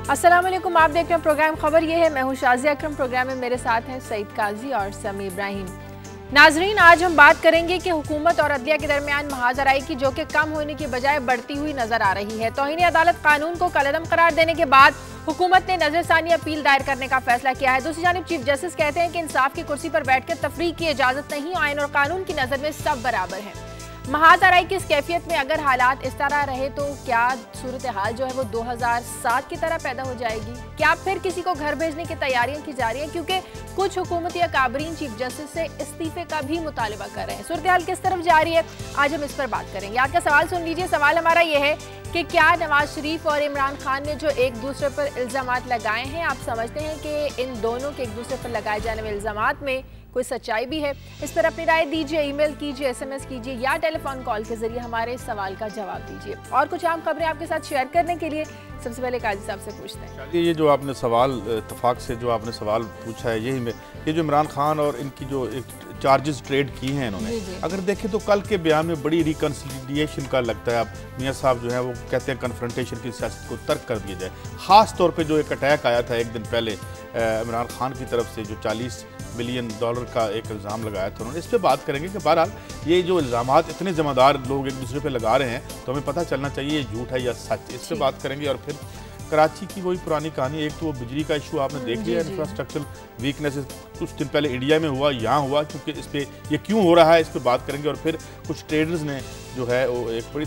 अस्सलाम वालेकुम, आप देख रहे हैं प्रोग्राम खबर। ये है, मैं हूँ शाजिया अकरम। प्रोग्राम में मेरे साथ हैं सईद काजी और समी इब्राहिम। नाजरीन, आज हम बात करेंगे कि हुकूमत और अदलिया के दरमियान महाजराई की जो कि कम होने की बजाय बढ़ती हुई नजर आ रही है। तौहीन अदालत कानून को कलअदम करार देने के बाद हुकूमत ने नजरसानी अपील दायर करने का फैसला किया है। दूसरी जानिब चीफ जस्टिस कहते हैं कि इंसाफ की कुर्सी पर बैठकर तफरीक की इजाजत नहीं, आइन और कानून की नजर में सब बराबर है। महाजराई की इस कैफियत में अगर हालात इस तरह रहे तो क्या सूरत हाल जो है वो 2007 की तरह पैदा हो जाएगी? क्या फिर किसी को घर भेजने की तैयारियां की जा रही हैं? क्योंकि कुछ हुकूमती अकाबरीन चीफ जस्टिस से इस्तीफे का भी मुतालबा कर रहे हैं। सूरत हाल किस तरफ जा रही है, आज हम इस पर बात करेंगे। आज का सवाल सुन लीजिए। सवाल हमारा ये है कि क्या नवाज शरीफ और इमरान खान ने जो एक दूसरे पर इल्जामात लगाए हैं, आप समझते हैं कि इन दोनों के एक दूसरे पर लगाए जाने वाले इल्जामात में कोई सच्चाई भी है? इस पर अपनी राय दीजिए, ईमेल कीजिए, SMS कीजिए या टेलीफोन कॉल के जरिए हमारे सवाल का जवाब दीजिए। और कुछ अहम खबरें आपके साथ शेयर करने के लिए सबसे पहले काजी साहब से पूछते हैं। ये जो आपने सवाल इत्तेफाक से जो आपने सवाल पूछा है, यही में ये जो इमरान खान और इनकी जो चार्जेस ट्रेड की हैं इन्होंने, अगर देखें तो कल के बयान में बड़ी रिकन्सिलिएशन का लगता है। अब मियाँ साहब जो है वो कहते हैं कन्फ्रंटेशन की सियासत को तर्क कर दिया जाए। ख़ास तौर पे जो एक अटैक आया था एक दिन पहले इमरान खान की तरफ से, जो $40 बिलियन का एक इल्ज़ाम लगाया था उन्होंने, इस पर बात करेंगे कि बहरहाल ये जो इल्ज़ामात इतने ज़िम्मेदार लोग एक दूसरे पे लगा रहे हैं तो हमें पता चलना चाहिए ये झूठ है या सच। इस पर बात करेंगे। और फिर कराची की वही पुरानी कहानी, एक तो वो बिजली का इशू आपने देख लिया, इंफ्रास्ट्रक्चर वीकनेस कुछ दिन पहले इंडिया में हुआ, यहाँ हुआ, क्योंकि इस पर ये क्यों हो रहा है इस पर बात करेंगे। और फिर कुछ ट्रेडर्स ने जो है वो एक बड़ी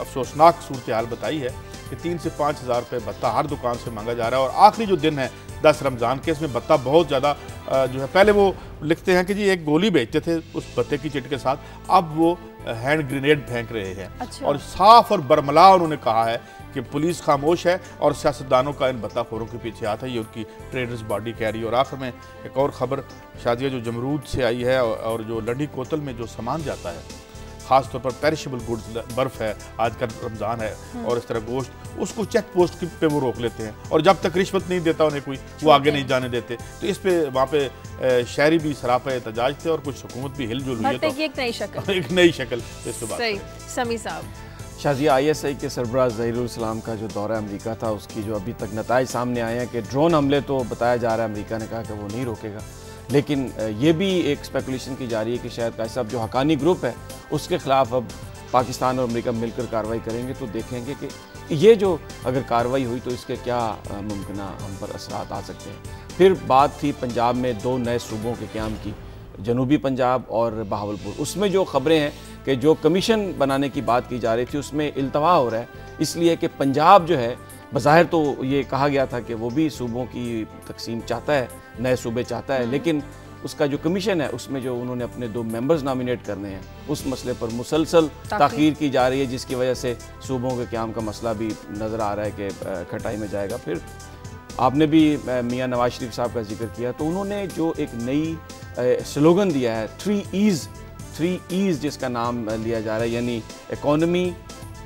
अफसोसनाक सूरत हाल बताई है कि 3 से 5 हज़ार रुपये भत्ता हर दुकान से मांगा जा रहा है। और आखिरी जो दिन है 10 रमज़ान के, इसमें भत्ता बहुत ज़्यादा जो है, पहले वो लिखते हैं कि जी एक गोली बेचते थे उस भत्ते की चिट के साथ, अब वो हैंड ग्रेनेड फेंक रहे हैं। अच्छा। और साफ और बरमला उन्होंने कहा है कि पुलिस खामोश है और सियासतदानों का इन भत्ताखोरों के पीछे हाथ है, ये उनकी ट्रेडर्स बॉडी कह रही है। और आखिर में एक और ख़बर शादिया जो जमरूद से आई है, और जो लंडी कोतल में जो सामान जाता है, ख़ास तौर पर पेरिशेबल गुड्स, बर्फ़ है, आज का रमज़ान है और इस तरह गोश्त, उसको चेक पोस्ट पे वो रोक लेते हैं और जब तक रिश्वत नहीं देता उन्हें कोई, वो आगे नहीं जाने देते। तो इस पे वहाँ पे शहरी भी सरापा एहतजाज थे और कुछ हुकूमत भी हिलजुल हुई है। तो एक नई शक्ल एक नई शक्ल इस पे बात। समी साहब, शाजिया, ISI के सरबराह ज़हीरुल इस्लाम का जो दौरा अमेरिका था, उसकी जो अभी तक नताइज सामने आए हैं कि ड्रोन हमले तो बताया जा रहा है अमेरिका ने कहा कि वो नहीं रोकेगा, लेकिन ये भी एक स्पेकुलेशन की जा रही है कि शायद कायद साहब जो हकानी ग्रुप है उसके ख़िलाफ़ अब पाकिस्तान और अमेरिका मिलकर कार्रवाई करेंगे। तो देखेंगे कि ये जो अगर कार्रवाई हुई तो इसके क्या मुमकिन हम पर असरात आ सकते हैं। फिर बात थी पंजाब में 2 नए सूबों के क़याम की, जनूबी पंजाब और बहावलपुर। उसमें जो ख़बरें हैं कि जो कमीशन बनाने की बात की जा रही थी उसमें इल्तवा हो रहा है, इसलिए कि पंजाब जो है बज़ाहिर तो ये कहा गया था कि वो भी सूबों की तकसीम चाहता है, नए सूबे चाहता है, लेकिन उसका जो कमीशन है उसमें जो उन्होंने अपने 2 मेंबर्स नॉमिनेट करने हैं, उस मसले पर मुसलसल ताख़ीर की जा रही है, जिसकी वजह से सूबों के क़याम का मसला भी नज़र आ रहा है कि खटाई में जाएगा। फिर आपने भी मियाँ नवाज शरीफ साहब का जिक्र किया, तो उन्होंने जो एक नई स्लोगन दिया है 3 E's जिसका नाम लिया जा रहा है, यानी इकॉनमी,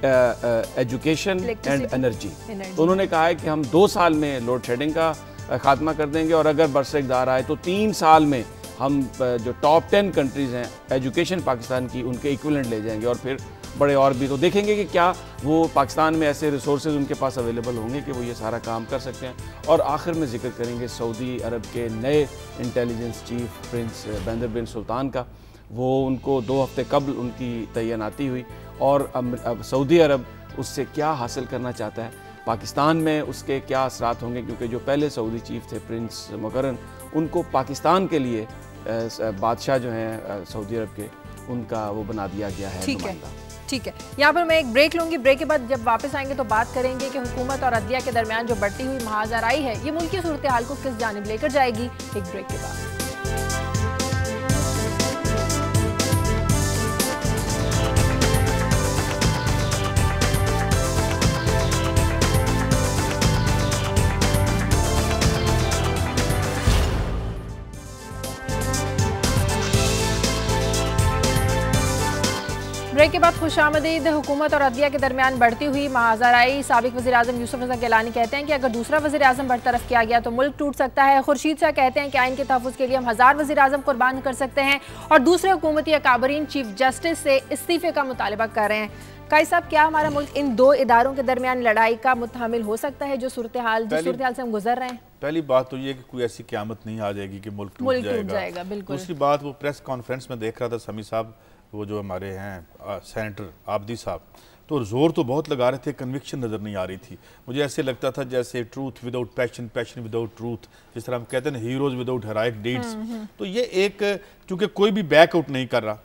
एजुकेशन एंड एनर्जी। तो उन्होंने कहा है कि हम 2 साल में लोड शेडिंग का खात्मा कर देंगे और अगर बरसकदार आए तो 3 साल में हम जो टॉप 10 कंट्रीज़ हैं एजुकेशन पाकिस्तान की, उनके इक्विवेलेंट ले जाएंगे। और फिर बड़े और भी तो देखेंगे कि क्या वो पाकिस्तान में ऐसे रिसोर्सेज उनके पास अवेलेबल होंगे कि वो ये सारा काम कर सकते हैं। और आखिर में जिक्र करेंगे सऊदी अरब के नए इंटेलिजेंस चीफ प्रिंस बंदर बिन सुल्तान का। वो उनको 2 हफ्ते कबल उनकी तैनाती हुई और अब सऊदी अरब उससे क्या हासिल करना चाहता है, पाकिस्तान में उसके क्या असरात होंगे, क्योंकि जो पहले सऊदी चीफ थे प्रिंस मुकर्रन, उनको पाकिस्तान के लिए बादशाह जो हैं सऊदी अरब के, उनका वो बना दिया गया है। ठीक है, यहाँ पर मैं एक ब्रेक लूँगी। ब्रेक के बाद जब वापस आएंगे तो बात करेंगे कि हुकूमत और अदलिया के दरमियान जो बढ़ती हुई महाजराई है, ये मुल्क की सूरत हाल को किस जानिब लेकर जाएगी। एक ब्रेक के बाद ब्रेक के बाद खुशामदीद। हुकूमत और अदलिया के दरमियान बढ़ती हुई महाजराई। साबिक वज़ीर आज़म यूसुफ रज़ा गिलानी कहते हैं कि अगर दूसरा वज़ीर आज़म बरतरफ किया गया तो मुल्क टूट सकता है। खुर्शीद शाह कहते हैं कि आइन के तहफ़्फ़ुज़ के लिए हम 1000 वज़ीर आज़म कुर्बान कर सकते हैं। और दूसरे हुकूमती अकाबरीन चीफ जस्टिस से इस्तीफ़े का मुतालबा कर रहे हैं। काई साहब, क्या हमारा मुल्क इन दो इदारों के दरमियान लड़ाई का मुतहमिल हो सकता है, जो सूरत हाल से हम गुजर रहे हैं? पहली बात तो ये कि कोई ऐसी क़यामत नहीं आ जाएगी कि मुल्क टूट जाएगा। बिल्कुल। दूसरी बात, वो प्रेस कॉन्फ्रेंस में देख रहा था समी साहब, वो जो हमारे हैं सेनेटर आबदी साहब, तो जोर तो बहुत लगा रहे थे, कन्विक्शन नज़र नहीं आ रही थी। मुझे ऐसे लगता था जैसे truth without passion, passion without truth, जिस तरह हम कहते हैं ना, हीरोज़ विदाउट हेरोइक डीड्स। तो ये एक, चूँकि कोई भी बैकआउट नहीं कर रहा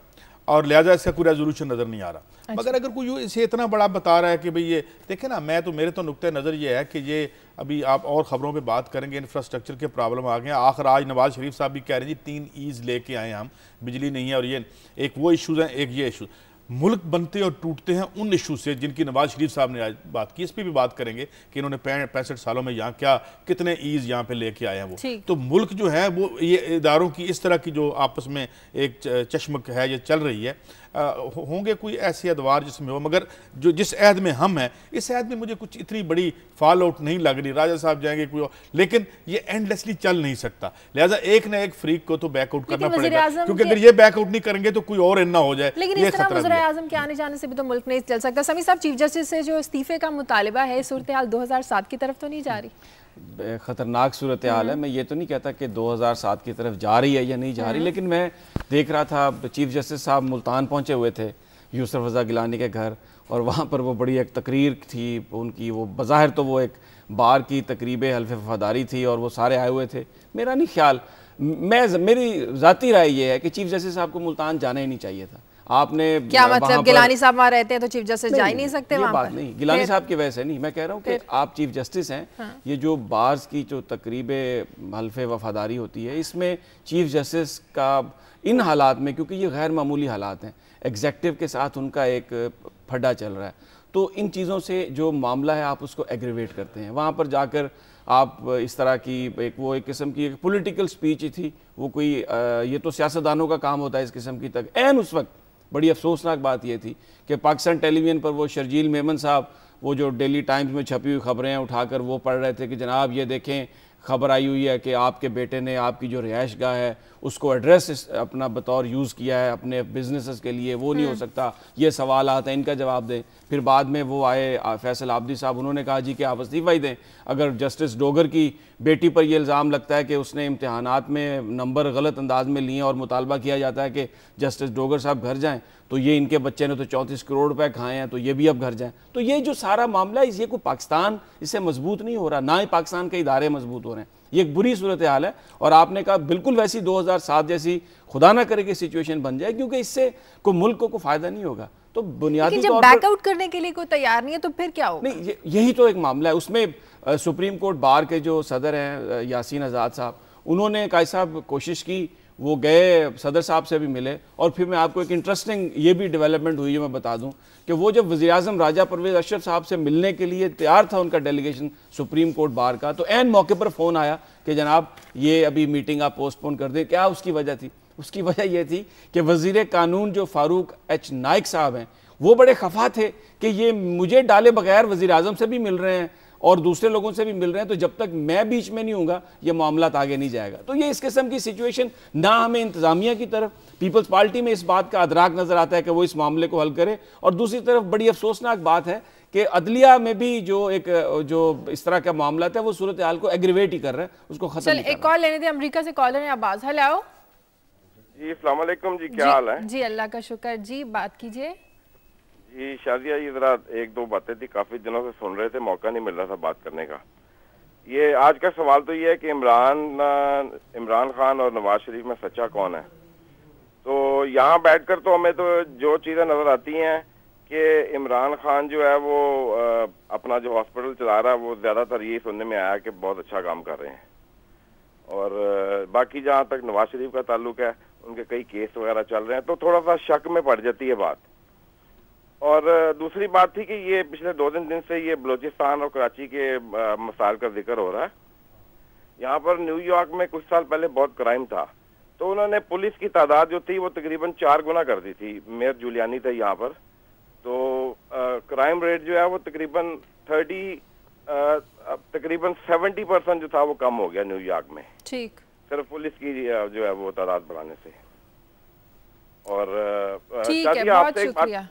और लिहाजा इसका कोई रेजोल्यूशन नज़र नहीं आ रहा। अच्छा। मगर अगर कोई इसे इतना बड़ा बता रहा है कि भाई ये देखें ना, मेरे तो नुक्ते नज़र ये है कि ये अभी आप और ख़बरों पे बात करेंगे, इंफ्रास्ट्रक्चर के प्रॉब्लम आ गए हैं। आखिर आज नवाज शरीफ साहब भी कह रहे हैं जी 3 ईज़ लेके आए हम, बिजली नहीं है और ये एक वो इशूज़ हैं, एक ये इशू। मुल्क बनते और टूटते हैं उन इशू से जिनकी नवाज शरीफ साहब ने आज बात की। इस पर भी बात करेंगे कि इन्होंने 65 सालों में यहाँ क्या कितने ईज़ यहाँ पे लेके आए हैं वो। तो मुल्क जो है वो ये इदारों की इस तरह की जो आपस में एक चश्मक है ये चल रही है, होंगे कोई ऐसे अदवार जिसमें हो, मगर जो जिस अहद में हम हैं, इस अहद में मुझे कुछ इतनी बड़ी फॉल आउट नहीं लग रही। राजा साहब जाएंगे कोई और, लेकिन ये एंडलेसली चल नहीं सकता। लिहाजा एक ना एक फ्रीक को तो बैकआउट करना पड़ेगा, क्योंकि अगर ये बैकआउट नहीं करेंगे तो कोई और ना हो जाए। लेकिन इस तरह वज़ीर आज़म के आने जाने से भी तो मुल्क नहीं चल सकता। समी साहब, चीफ जस्टिस से जो इस्तीफे का मुतालिबा है, सूरत हाल 2007 की तरफ तो नहीं जा रही? ख़तरनाक सूरत हाल है। मैं ये तो नहीं कहता कि 2007 की तरफ जा रही है या नहीं जा रही, लेकिन मैं देख रहा था चीफ जस्टिस साहब मुल्तान पहुंचे हुए थे यूसुफ रज़ा गिलानी के घर, और वहाँ पर वो बड़ी एक तकरीर थी उनकी। वो बज़ाहिर तो वो एक बार की तकरीब हल्फ़ वफ़ादारी थी और वो सारे आए हुए थे। मेरा नहीं ख्याल, मेरी ज़ाती राय ये है कि चीफ जस्टिस साहब को मुल्तान जाना ही नहीं चाहिए था। आपने क्या मतलब, गिलानी साहब वहाँ रहते हैं तो चीफ जस्टिस जा ही नहीं सकते? ये बात नहीं, गिलानी साहब की वजह से नहीं, मैं कह रहा हूँ कि आप चीफ जस्टिस हैं। हाँ। ये जो बार्स की जो तकरीबे हल्फ़े वफ़ादारी होती है, इसमें चीफ जस्टिस का इन हालात में, क्योंकि ये गैर मामूली हालात हैं, एग्जेक्टिव के साथ उनका एक फड्डा चल रहा है, तो इन चीज़ों से जो मामला है आप उसको एग्रीवेट करते हैं। वहाँ पर जाकर आप इस तरह की एक किस्म की एक पॉलिटिकल स्पीच ही थी, वो कोई ये तो सियासतदानों का काम होता है इस किस्म की। तक ऐन उस वक्त बड़ी अफसोसनाक बात यह थी कि पाकिस्तान टेलीविज़न पर वो शर्जील मेमन साहब, वो जो डेली टाइम्स में छपी हुई खबरें उठाकर वो पढ़ रहे थे कि जनाब ये देखें, खबर आई हुई है कि आपके बेटे ने आपकी जो रिहाइश गाह है उसको एड्रेस अपना बतौर यूज़ किया है अपने बिजनेसेस के लिए, वो नहीं हो सकता, ये सवाल आते हैं, इनका जवाब दें। फिर बाद में वो आए फैसल आबदी साहब, उन्होंने कहा जी कि आप इस्तीफ़ा ही दें। अगर जस्टिस डोगर की बेटी पर यह इल्ज़ाम लगता है कि उसने इम्तिहानात में नंबर गलत अंदाज में लिए और मुतालबा किया जाता है कि जस्टिस डोगर साहब घर जाएँ, तो ये इनके बच्चे ने तो 34 करोड़ रुपए खाए हैं, तो ये भी अब घर जाएं। तो ये जो सारा मामला है, ये कोई पाकिस्तान इससे मजबूत नहीं हो रहा, ना ही पाकिस्तान के इदारे मजबूत हो रहे हैं। ये एक बुरी सूरत हाल है। और आपने कहा बिल्कुल वैसी 2007 जैसी खुदा ना करे कि सिचुएशन बन जाए, क्योंकि इससे कोई मुल्क को फायदा नहीं होगा। तो बुनियादी जब बैकआउट करने के लिए कोई तैयार नहीं है तो फिर क्या होगा? नहीं, यही तो एक मामला है। उसमें सुप्रीम कोर्ट बार के जो सदर हैं यासीन आज़ाद साहब, उन्होंने कायद साहब कोशिश की, वो गए सदर साहब से भी मिले। और फिर मैं आपको एक इंटरेस्टिंग ये भी डेवलपमेंट हुई है, मैं बता दूं कि वो जब वज़ीर-ए-आज़म राजा परवेज़ अशरफ साहब से मिलने के लिए तैयार था उनका डेलीगेशन सुप्रीम कोर्ट बार का, तो ऐन मौके पर फ़ोन आया कि जनाब ये अभी मीटिंग आप पोस्टपोन कर दें। क्या उसकी वजह थी? उसकी वजह यह थी कि वज़ीर कानून जो फारूक एच नाइक साहब हैं, वो बड़े खफा थे कि ये मुझे डाले बगैर वज़ीर-ए-आज़म से भी मिल रहे हैं और दूसरे लोगों से भी मिल रहे हैं, तो जब तक मैं बीच में नहीं हूँगा ये मामला आगे नहीं जाएगा। तो ये इस किस्म की सिचुएशन, ना हमें इंतज़ामिया की तरफ पीपल्स पार्टी में इस बात का अदराक नज़र आता है कि वो इस मामले को हल करे, और दूसरी तरफ बड़ी अफसोसनाक बात है कि अदलिया में भी जो इस तरह का मामला था वो सूरत हाल को एग्रीवेट ही कर रहा है, उसको खत्म। एक कॉल लेने थे, अमेरिका से कॉलर है अब्बास। हेलो जी, अस्सलाम वालेकुम जी, क्या हाल है? जी अल्लाह का शुक्र जी, बात कीजिए। जी शादिया, ये जरा एक दो बातें थी, काफी दिनों से सुन रहे थे, मौका नहीं मिल रहा था बात करने का। ये आज का सवाल तो ये है कि इमरान खान और नवाज शरीफ में सच्चा कौन है? तो यहाँ बैठकर तो हमें तो जो चीजें नजर आती हैं कि इमरान खान जो है वो अपना जो हॉस्पिटल चला रहा है, वो ज्यादातर यही सुनने में आया कि बहुत अच्छा काम कर रहे हैं। और बाकी जहाँ तक नवाज शरीफ का ताल्लुक है, उनके कई केस वगैरह चल रहे हैं, तो थोड़ा सा शक में पड़ जाती है बात। और दूसरी बात थी कि ये पिछले 2-3 दिन से ये बलूचिस्तान और कराची के मसाइल का जिक्र हो रहा है। यहाँ पर न्यूयॉर्क में कुछ साल पहले बहुत क्राइम था, तो उन्होंने पुलिस की तादाद जो थी वो तकरीबन 4 गुना कर दी थी। मेयर जूलियानी थे यहाँ पर, तो क्राइम रेट जो है वो तकरीबन 70% जो था वो कम हो गया न्यूयॉर्क में, ठीक, सिर्फ पुलिस की जो है वो तादाद बढ़ाने से। और ठीक है, बहुत शुक्रिया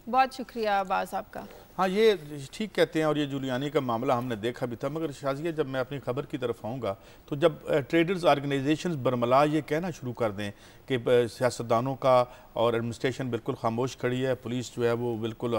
बहुत शुक्रिया अब्बास आपका। हाँ, ये ठीक कहते हैं और ये जूलियानी का मामला हमने देखा भी था, मगर शाजिया जब मैं अपनी खबर की तरफ आऊँगा तो जब ट्रेडर्स ऑर्गेनाइजेशंस बरमला ये कहना शुरू कर दें कि सियासतदानों का और एडमिनिस्ट्रेशन बिल्कुल खामोश खड़ी है, पुलिस जो है वो बिल्कुल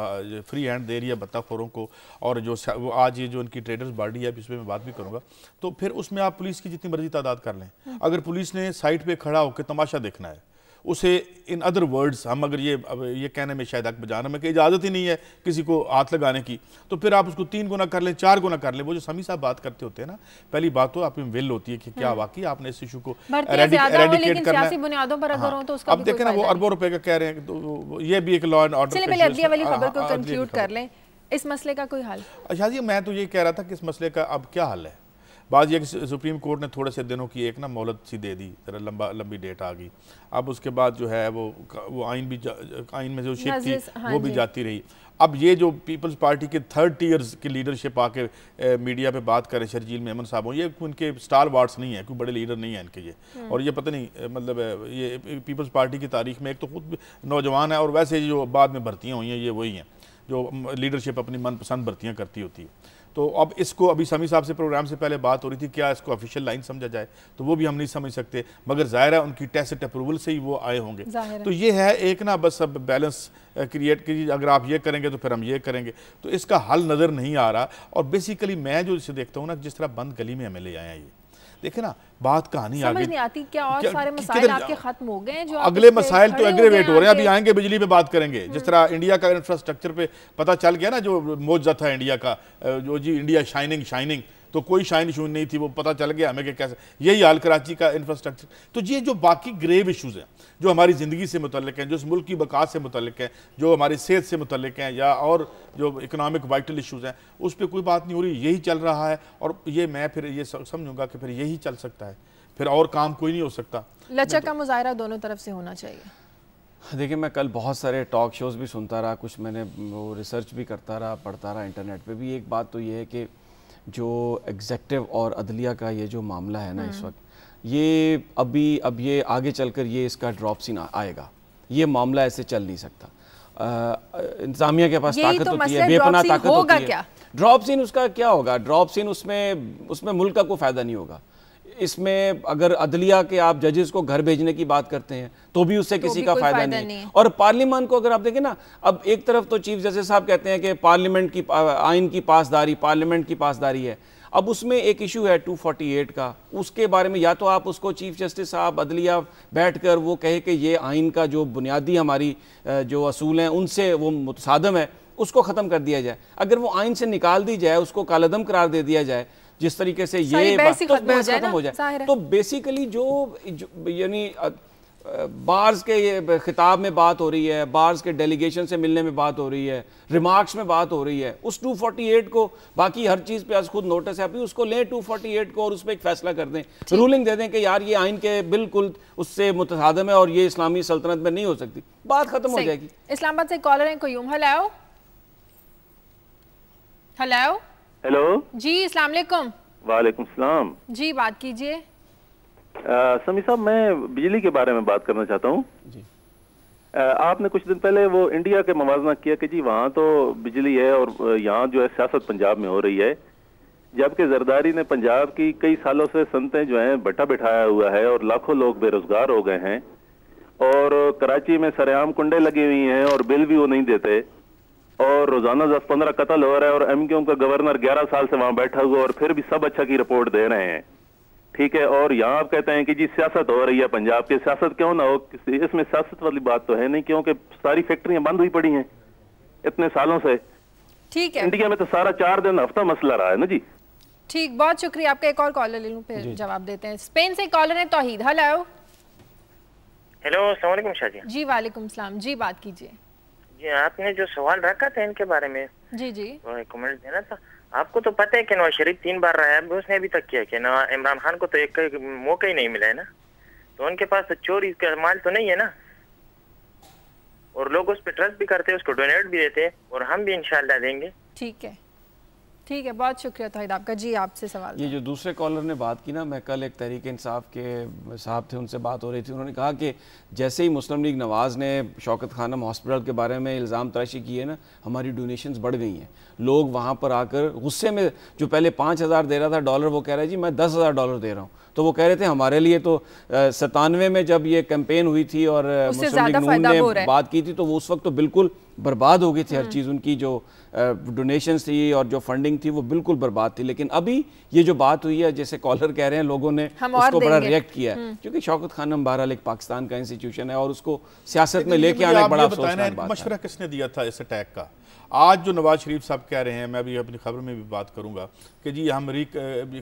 फ्री हैंड दे रही है बत्ताखोरों को, और जो वो आज ये जो उनकी ट्रेडर्स बॉडी है, इस पर मैं बात भी करूँगा, तो फिर उसमें आप पुलिस की जितनी मर्जी तादाद कर लें, अगर पुलिस ने साइड पर खड़ा होकर तमाशा देखना है, उसे इन अदर वर्ड्स हम अगर ये कहने में शायद हक बजाना में कि इजाज़त ही नहीं है किसी को हाथ लगाने की, तो फिर आप उसको 3 गुना कर लें, 4 गुना कर लें। वो जो समी साहब बात करते होते हैं ना, पहली बात तो आप में विल होती है कि क्या वाकई आपने इस इशू को एरेडिकेट करना है। बुनियादों पर अगर हो तो उसका अब देखें ना, वो अरबों रुपए का कह रहे हैं, तो ये भी एक लॉ एंड ऑर्डर। चलिए पहले अदलिया वाली खबर को कंक्लूड कर लें, इस मसले का कोई हल। अच्छा जी, मैं तो ये कह रहा था कि इस मसले का अब क्या हल है। बात यह कि सुप्रीम कोर्ट ने थोड़े से दिनों की एक ना मोहलत सी दे दी, जरा लंबी डेट आ गई। अब उसके बाद जो है वो आइन में जो शिफ्ट थी वो भी जाती रही। अब ये जो पीपल्स पार्टी के 3rd टियर्स की लीडरशिप आके मीडिया पे बात करें, शर्जील मेमन साहब हो, ये उनके स्टार वार्ड्स नहीं है, कोई बड़े लीडर नहीं है इनके ये, और ये पता नहीं मतलब ये पीपल्स पार्टी की तारीख में एक तो खुद नौजवान है और वैसे जो बाद में भर्तियाँ हुई हैं ये वही हैं जो लीडरशिप अपनी मनपसंद भर्तियाँ करती होती है। तो अब इसको अभी समी साहब से प्रोग्राम से पहले बात हो रही थी क्या इसको ऑफिशियल लाइन समझा जाए, तो वो भी हम नहीं समझ सकते, मगर जाहिर है उनकी टैसिट अप्रूवल से ही वो आए होंगे। तो ये है एक ना बस अब बैलेंस क्रिएट कीजिए, अगर आप ये करेंगे तो फिर हम ये करेंगे, तो इसका हल नज़र नहीं आ रहा। और बेसिकली मैं जो इसे देखता हूँ ना, जिस तरह बंद गली में हमें ले आए हैं, ये देखे ना बात कहानी आगे नहीं आती क्या, और सारे मसाइल आपके खत्म हो गए हैं जो अगले मसाइल तो एग्रेवेट हो रहे हैं। अभी आएंगे बिजली पे बात करेंगे, जिस तरह इंडिया का इंफ्रास्ट्रक्चर पे पता चल गया ना, जो मौजा था इंडिया का, जो जी इंडिया शाइनिंग तो कोई शाइन शून नहीं थी, वो पता चल गया हमें कि कैसे, यही हाल कराची का इंफ्रास्ट्रक्चर। तो ये जो बाकी ग्रेव इशूज़ हैं जो हमारी ज़िंदगी से मुतल्लिक हैं, जो इस मुल्क की बका से मुतल्लिक हैं, जो हमारी सेहत से मुतल्लिक हैं, या और जो इकोनॉमिक वाइटल इशूज़ हैं, उस पर कोई बात नहीं हो रही, यही चल रहा है। और ये मैं फिर ये समझूंगा कि फिर यही चल सकता है, फिर और काम कोई नहीं हो सकता। लचक का मुजाहरा दोनों तरफ से होना चाहिए। देखिए, मैं कल बहुत सारे टॉक शोज़ भी सुनता रहा, कुछ मैंने वो रिसर्च भी करता रहा, पढ़ता रहा इंटरनेट पे भी। एक बात तो ये है कि जो एग्जेक्टिव और अदलिया का ये जो मामला है ना इस वक्त, ये अब ये आगे चलकर ये इसका ड्रॉप सीन आएगा, ये मामला ऐसे चल नहीं सकता। इंतजामिया के पास ताकत होती है, बेपनाह ताकत होती है। ड्रॉप सीन उसका क्या होगा? ड्रॉप सीन उसमें मुल्क का कोई फ़ायदा नहीं होगा। इसमें अगर अदलिया के आप जजेस को घर भेजने की बात करते हैं तो भी उससे किसी का फायदा नहीं है। और पार्लियामेंट को अगर आप देखें ना, अब एक तरफ तो चीफ जस्टिस साहब कहते हैं कि पार्लियामेंट की आइन की पासदारी, पार्लियामेंट की पासदारी है। अब उसमें एक इशू है 248 का, उसके बारे में या तो आप उसको चीफ जस्टिस साहब अदलिया बैठकर वो कहे कि ये आइन का जो बुनियादी हमारी जो असूल हैं उनसे वो मुतसादम है, उसको ख़त्म कर दिया जाए। अगर वो आइन से निकाल दी जाए, उसको कालअदम करार दे दिया जाए, जिस तरीके से ये बहस खत्म हो जाए, तो बेसिकली जो यानी बार्स के खिताब में बात हो रही है, बार्स के डेलीगेशन से मिलने में बात हो रही है, रिमार्क्स में बात हो रही है, उस 248 को, बाकी हर चीज़ पे आज खुद नोटिस है, अभी उसको लें 248 को और उस पर एक फैसला कर दें, रूलिंग दे दें कि यार ये आइन के बिल्कुल उससे मुतसादम है और ये इस्लामी सल्तनत में नहीं हो सकती, बात खत्म हो जाएगी। इस्लामाबाद से कॉलर हैं कोई? हेलो हेलो हेलो जी, अस्सलाम वालेकुम। वालेकुम सलाम जी, बात कीजिए। समी साहब, मैं बिजली के बारे में बात करना चाहता हूँ। आपने कुछ दिन पहले वो इंडिया के मवाजना किया कि जी वहाँ तो बिजली है और यहाँ जो है सियासत पंजाब में हो रही है, जबकि जरदारी ने पंजाब की कई सालों से सनतें जो हैं बटा बिठाया हुआ है और लाखों लोग बेरोजगार हो गए हैं, और कराची में सरेआम कुंडे लगी हुई हैं और बिल भी वो नहीं देते, और रोजाना 10-15 कत्ल हो रहा है, और एमक्यूएम का गवर्नर 11 साल से वहां बैठा हुआ और फिर भी सब अच्छा की रिपोर्ट दे रहे हैं, ठीक है। और यहाँ आप कहते हैं कि जी सियासत हो रही है पंजाब की। सियासत क्यों ना हो, इसमें सियासत वाली बात तो है नहीं, क्योंकि सारी फैक्ट्रियां बंद हुई पड़ी हैं इतने सालों से। ठीक है, इंडिया में तो सारा 4 दिन हफ्ता मसला रहा है ना जी। ठीक, बहुत शुक्रिया आपका। एक और कॉलर ले लूं फिर जवाब देते हैं। स्पेन से कॉलर है तौहीद। हेलो अस्सलाम वालेकुम शाजिया जी। वालेकुम सलाम जी, बात कीजिए। जी, आपने जो सवाल रखा था इनके बारे में, जी जी, कमेंट देना था। आपको तो पता है कि नवाज शरीफ 3 बार रहा है, उसने अभी तक किया कि इमरान खान को तो एक मौका ही नहीं मिला है ना, तो उनके पास तो चोरी का माल तो नहीं है ना, और लोग उस पर ट्रस्ट भी करते हैं, उसको डोनेट भी देते हैं, और हम भी इंशाल्लाह देंगे। ठीक है, ठीक है, बहुत शुक्रिया तौहीद आपका। जी, आपसे सवाल ये जो दूसरे कॉलर ने बात की ना, मैं कल एक तहरीक इंसाफ के साहब थे, उनसे बात हो रही थी। उन्होंने कहा कि जैसे ही मुस्लिम लीग नवाज़ ने शौकत खानम हॉस्पिटल के बारे में इल्ज़ाम तराशी की है ना, हमारी डोनेशंस बढ़ गई हैं। लोग वहाँ पर आकर गुस्से में, जो पहले 5,000 दे रहा था डॉलर, वो कह रहा है जी मैं 10,000 डॉलर दे रहा हूँ। तो वो कह रहे थे हमारे लिए तो 97 में जब ये कैंपेन हुई थी और मुस्लिम लीग नून ने बात की थी, तो वो उस वक्त तो बिल्कुल बर्बाद हो गई थी हर चीज़। उनकी जो डोनेशंस थी और जो फंडिंग थी वो बिल्कुल बर्बाद थी। लेकिन अभी ये जो बात हुई है, जैसे कॉलर कह रहे हैं, लोगों ने उसको बड़ा रिएक्ट किया है, क्योंकि शौकत खानम बहरहाल एक पाकिस्तान का इंस्टीट्यूशन है और उसको सियासत में लेके आना बड़ा अफसोसनाक बात है। मशवरा किसने दिया था इस अटैक का? आज जो नवाज शरीफ साहब कह रहे हैं, मैं भी अपनी खबर में भी बात करूंगा कि जी हम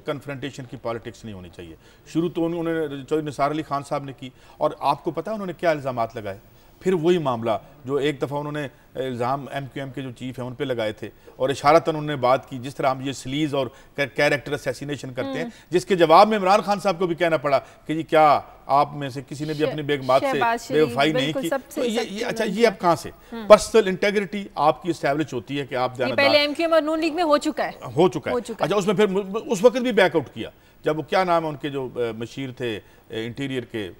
कन्फ्रंटेशन की पॉलिटिक्स नहीं होनी चाहिए। शुरू तो उन्होंने चौधरी निसार अली खान साहब ने की, और आपको पता है उन्होंने क्या इल्ज़ामात लगाए? फिर वही मामला जो एक दफ़ा उन्होंने इल्ज़ाम MQM के जो चीफ हैं उन पे लगाए थे, और इशारतन उन्होंने बात की जिस तरह हम ये स्लीज और कैरेक्टर असैसिनेशन करते हैं, जिसके जवाब में इमरान खान साहब को भी कहना पड़ा कि जी क्या आप में से किसी ने भी अपनी बेगमात से बेवफाई नहीं की? तो ये अच्छा, ये अब कहाँ से पर्सनल इंटेग्रिटी आपकी एस्टैब्लिश होती है कि आप पहले MQM और नून लीग में हो चुका है। अच्छा, उसमें फिर उस वक्त भी बैकआउट किया जब वो क्या नाम है उनके जो मशीर थे इंटीरियर के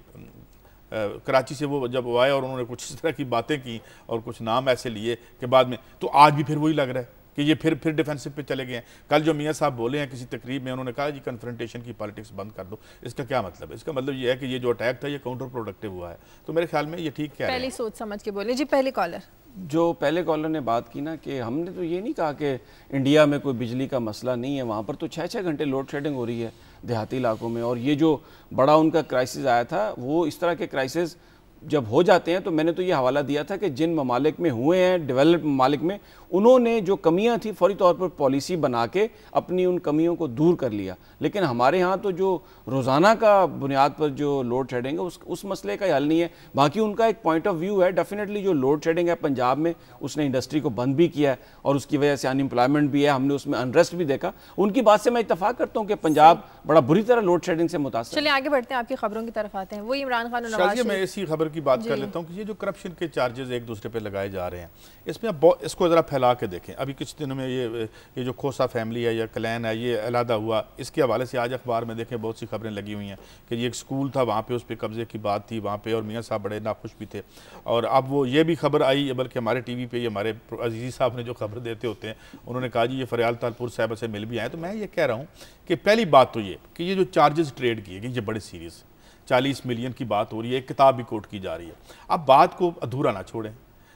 कराची से, वो जब वो आए और उन्होंने कुछ इस तरह की बातें की और कुछ नाम ऐसे लिए कि बाद में, तो आज भी फिर वही लग रहा है कि ये फिर डिफेंसिव पे चले गए हैं। कल जो मियाँ साहब बोले हैं किसी तकरीब में, उन्होंने कहा जी कन्फ्रंटेशन की पॉलिटिक्स बंद कर दो। इसका क्या मतलब है? इसका मतलब ये है कि ये जो अटैक था ये काउंटर प्रोडक्टिव हुआ है। तो मेरे ख्याल में ये ठीक क्या है, पहले सोच समझ के बोले। जी, पहले कॉलर जो पहले कॉलर ने बात की ना, कि हमने तो ये नहीं कहा कि इंडिया में कोई बिजली का मसला नहीं है, वहाँ पर तो 6-6 घंटे लोड शेडिंग हो रही है देहाती इलाकों में। और ये जो बड़ा उनका क्राइसिस आया था, वो इस तरह के क्राइसिस जब हो जाते हैं, तो मैंने तो ये हवाला दिया था कि जिन ममालिक में हुए हैं, डेवलप्ड ममालिक में, उन्होंने जो कमियां थी फौरी तौर पर पॉलिसी बना के अपनी उन कमियों को दूर कर लिया। लेकिन हमारे यहाँ तो जो रोज़ाना का बुनियाद पर जो लोड शेडिंग है उस मसले का हल नहीं है। बाकी उनका एक पॉइंट ऑफ व्यू है, डेफिनेटली जो लोड शेडिंग है पंजाब में, उसने इंडस्ट्री को बंद भी किया है और उसकी वजह से अनएम्प्लॉयमेंट भी है, हमने उसमें अनरेस्ट भी देखा। उनकी बात से मैं इत्तेफाक करता हूँ कि पंजाब बड़ा बुरी तरह लोड शेडिंग से मुतासर। चलिए आगे बढ़ते हैं, आपकी खबरों की तरफ आते हैं। वो इमरान खान और नवाज शरीफ, मैं इसी खबर की बात कर लेता हूँ कि ये जो करप्शन के चार्जेस एक दूसरे पे लगाए जा रहे हैं, इसमें अब इसको ज़रा फैला के देखें। अभी कुछ दिनों में ये जो खोसा फैमिली है या क्लैन है, ये अलहदा हुआ, इसके हवाले से आज अखबार में देखें बहुत सी खबरें लगी हुई हैं कि ये एक स्कूल था, वहाँ पे उस पर कब्जे की बात थी वहाँ पे, और मियाँ साहब बड़े नाखुश भी थे। और अब वो ये भी खबर आई, बल्कि हमारे TV पे हमारे अजीज़ी साहब ने जो खबर देते होते हैं, उन्होंने कहा जी ये फरियाल तालपुर साहब से मिल भी आए। तो मैं ये कह रहा हूँ कि पहली बात तो ये कि ये जो चार्जेस ट्रेड किए गए ये बड़े सीरियस, 40 मिलियन की बात हो रही है, एक किताब भी कोट की जा रही है। अब बात को अधूरा ना छोड़ें।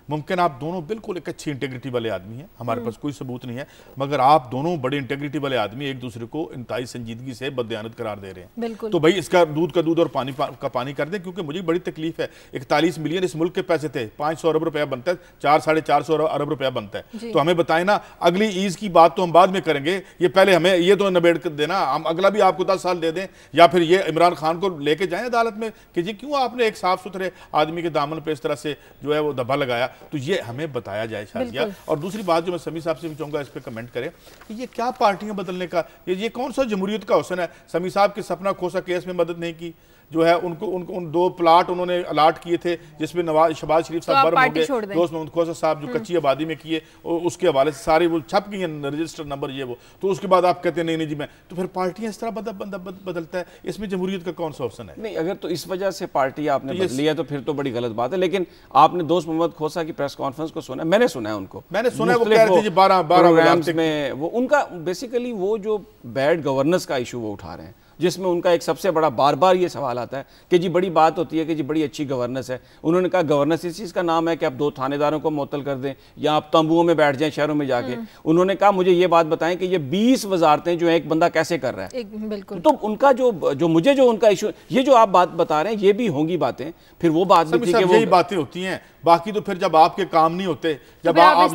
मुमकिन आप दोनों बिल्कुल एक अच्छी इंटेग्रिटी वाले आदमी हैं, हमारे पास कोई सबूत नहीं है, मगर आप दोनों बड़े इंटेग्रिटी वाले आदमी एक दूसरे को इंतहाई संजीदगी से बददयानत करार दे रहे हैं। तो भाई इसका दूध का दूध और पानी का पानी कर दें, क्योंकि मुझे बड़ी तकलीफ है। 41 मिलियन इस मुल्क के पैसे थे, 500 अरब रुपया बनता है, 400-450 अरब रुपया बनता है। तो हमें बताएं ना, अगली ईज की बात तो हम बाद में करेंगे, ये पहले हमें ये तो निबेड़ कर देना, हम अगला भी आपको 10 साल दे दें, या फिर ये इमरान खान को लेके जाएं अदालत में कि जी क्यों आपने एक साफ सुथरे आदमी के दामन पे इस तरह से जो है वो धब्बा लगाया। तो ये हमें बताया जाए शाजिया। और दूसरी बात जो मैं समी साहब से भी चाहूंगा इस पे कमेंट करें कि ये क्या पार्टियां बदलने का, ये कौन सा जमहूरियत का हुस्न है? समी साहब के सपना खोसा केस में मदद नहीं की, जो है उनको उन 2 प्लाट उन्होंने अलाट किए थे जिसमें शहबाज शरीफ साहब बर्म हो गए, दोस्त मोहम्मद खोसा साहब जो कच्ची आबादी में किए, उसके हवाले से सारी वो छप गई हैं रजिस्टर नंबर ये वो। तो उसके बाद आप कहते हैं नहीं जी मैं, तो फिर पार्टियां इस तरह बदलता है, इसमें जमहूरियत का कौन सा ऑप्शन है? नहीं, अगर तो इस वजह से पार्टी आपने बदली है तो फिर तो बड़ी गलत बात है। लेकिन आपने दोस्त मोहम्मद खोसा की प्रेस कॉन्फ्रेंस को सुना? मैंने सुना है उनको, मैंने सुना है वो कह रहे थे 12 में वो उनका बेसिकली वो जो बैड गवर्नेंस का इशू वो उठा रहे हैं, जिसमें उनका एक सबसे बड़ा बार बार ये सवाल आता है कि जी बड़ी बात होती है कि जी बड़ी अच्छी गवर्नेंस है। उन्होंने कहा गवर्नेंस इस चीज़ का नाम है कि आप 2 थानेदारों को मुअत्तल कर दें या आप तंबुओं में बैठ जाएं शहरों में जाके। उन्होंने कहा मुझे ये बात बताएं कि ये 20 वजारतें जो एक बंदा कैसे कर रहा है। बिल्कुल। तो उनका जो मुझे जो उनका इशू, ये जो आप बात बता रहे हैं ये भी होंगी बातें, फिर वो बात भी थी कि वो यही बातें होती हैं। बाकी तो फिर जब आपके काम नहीं होते, जब आप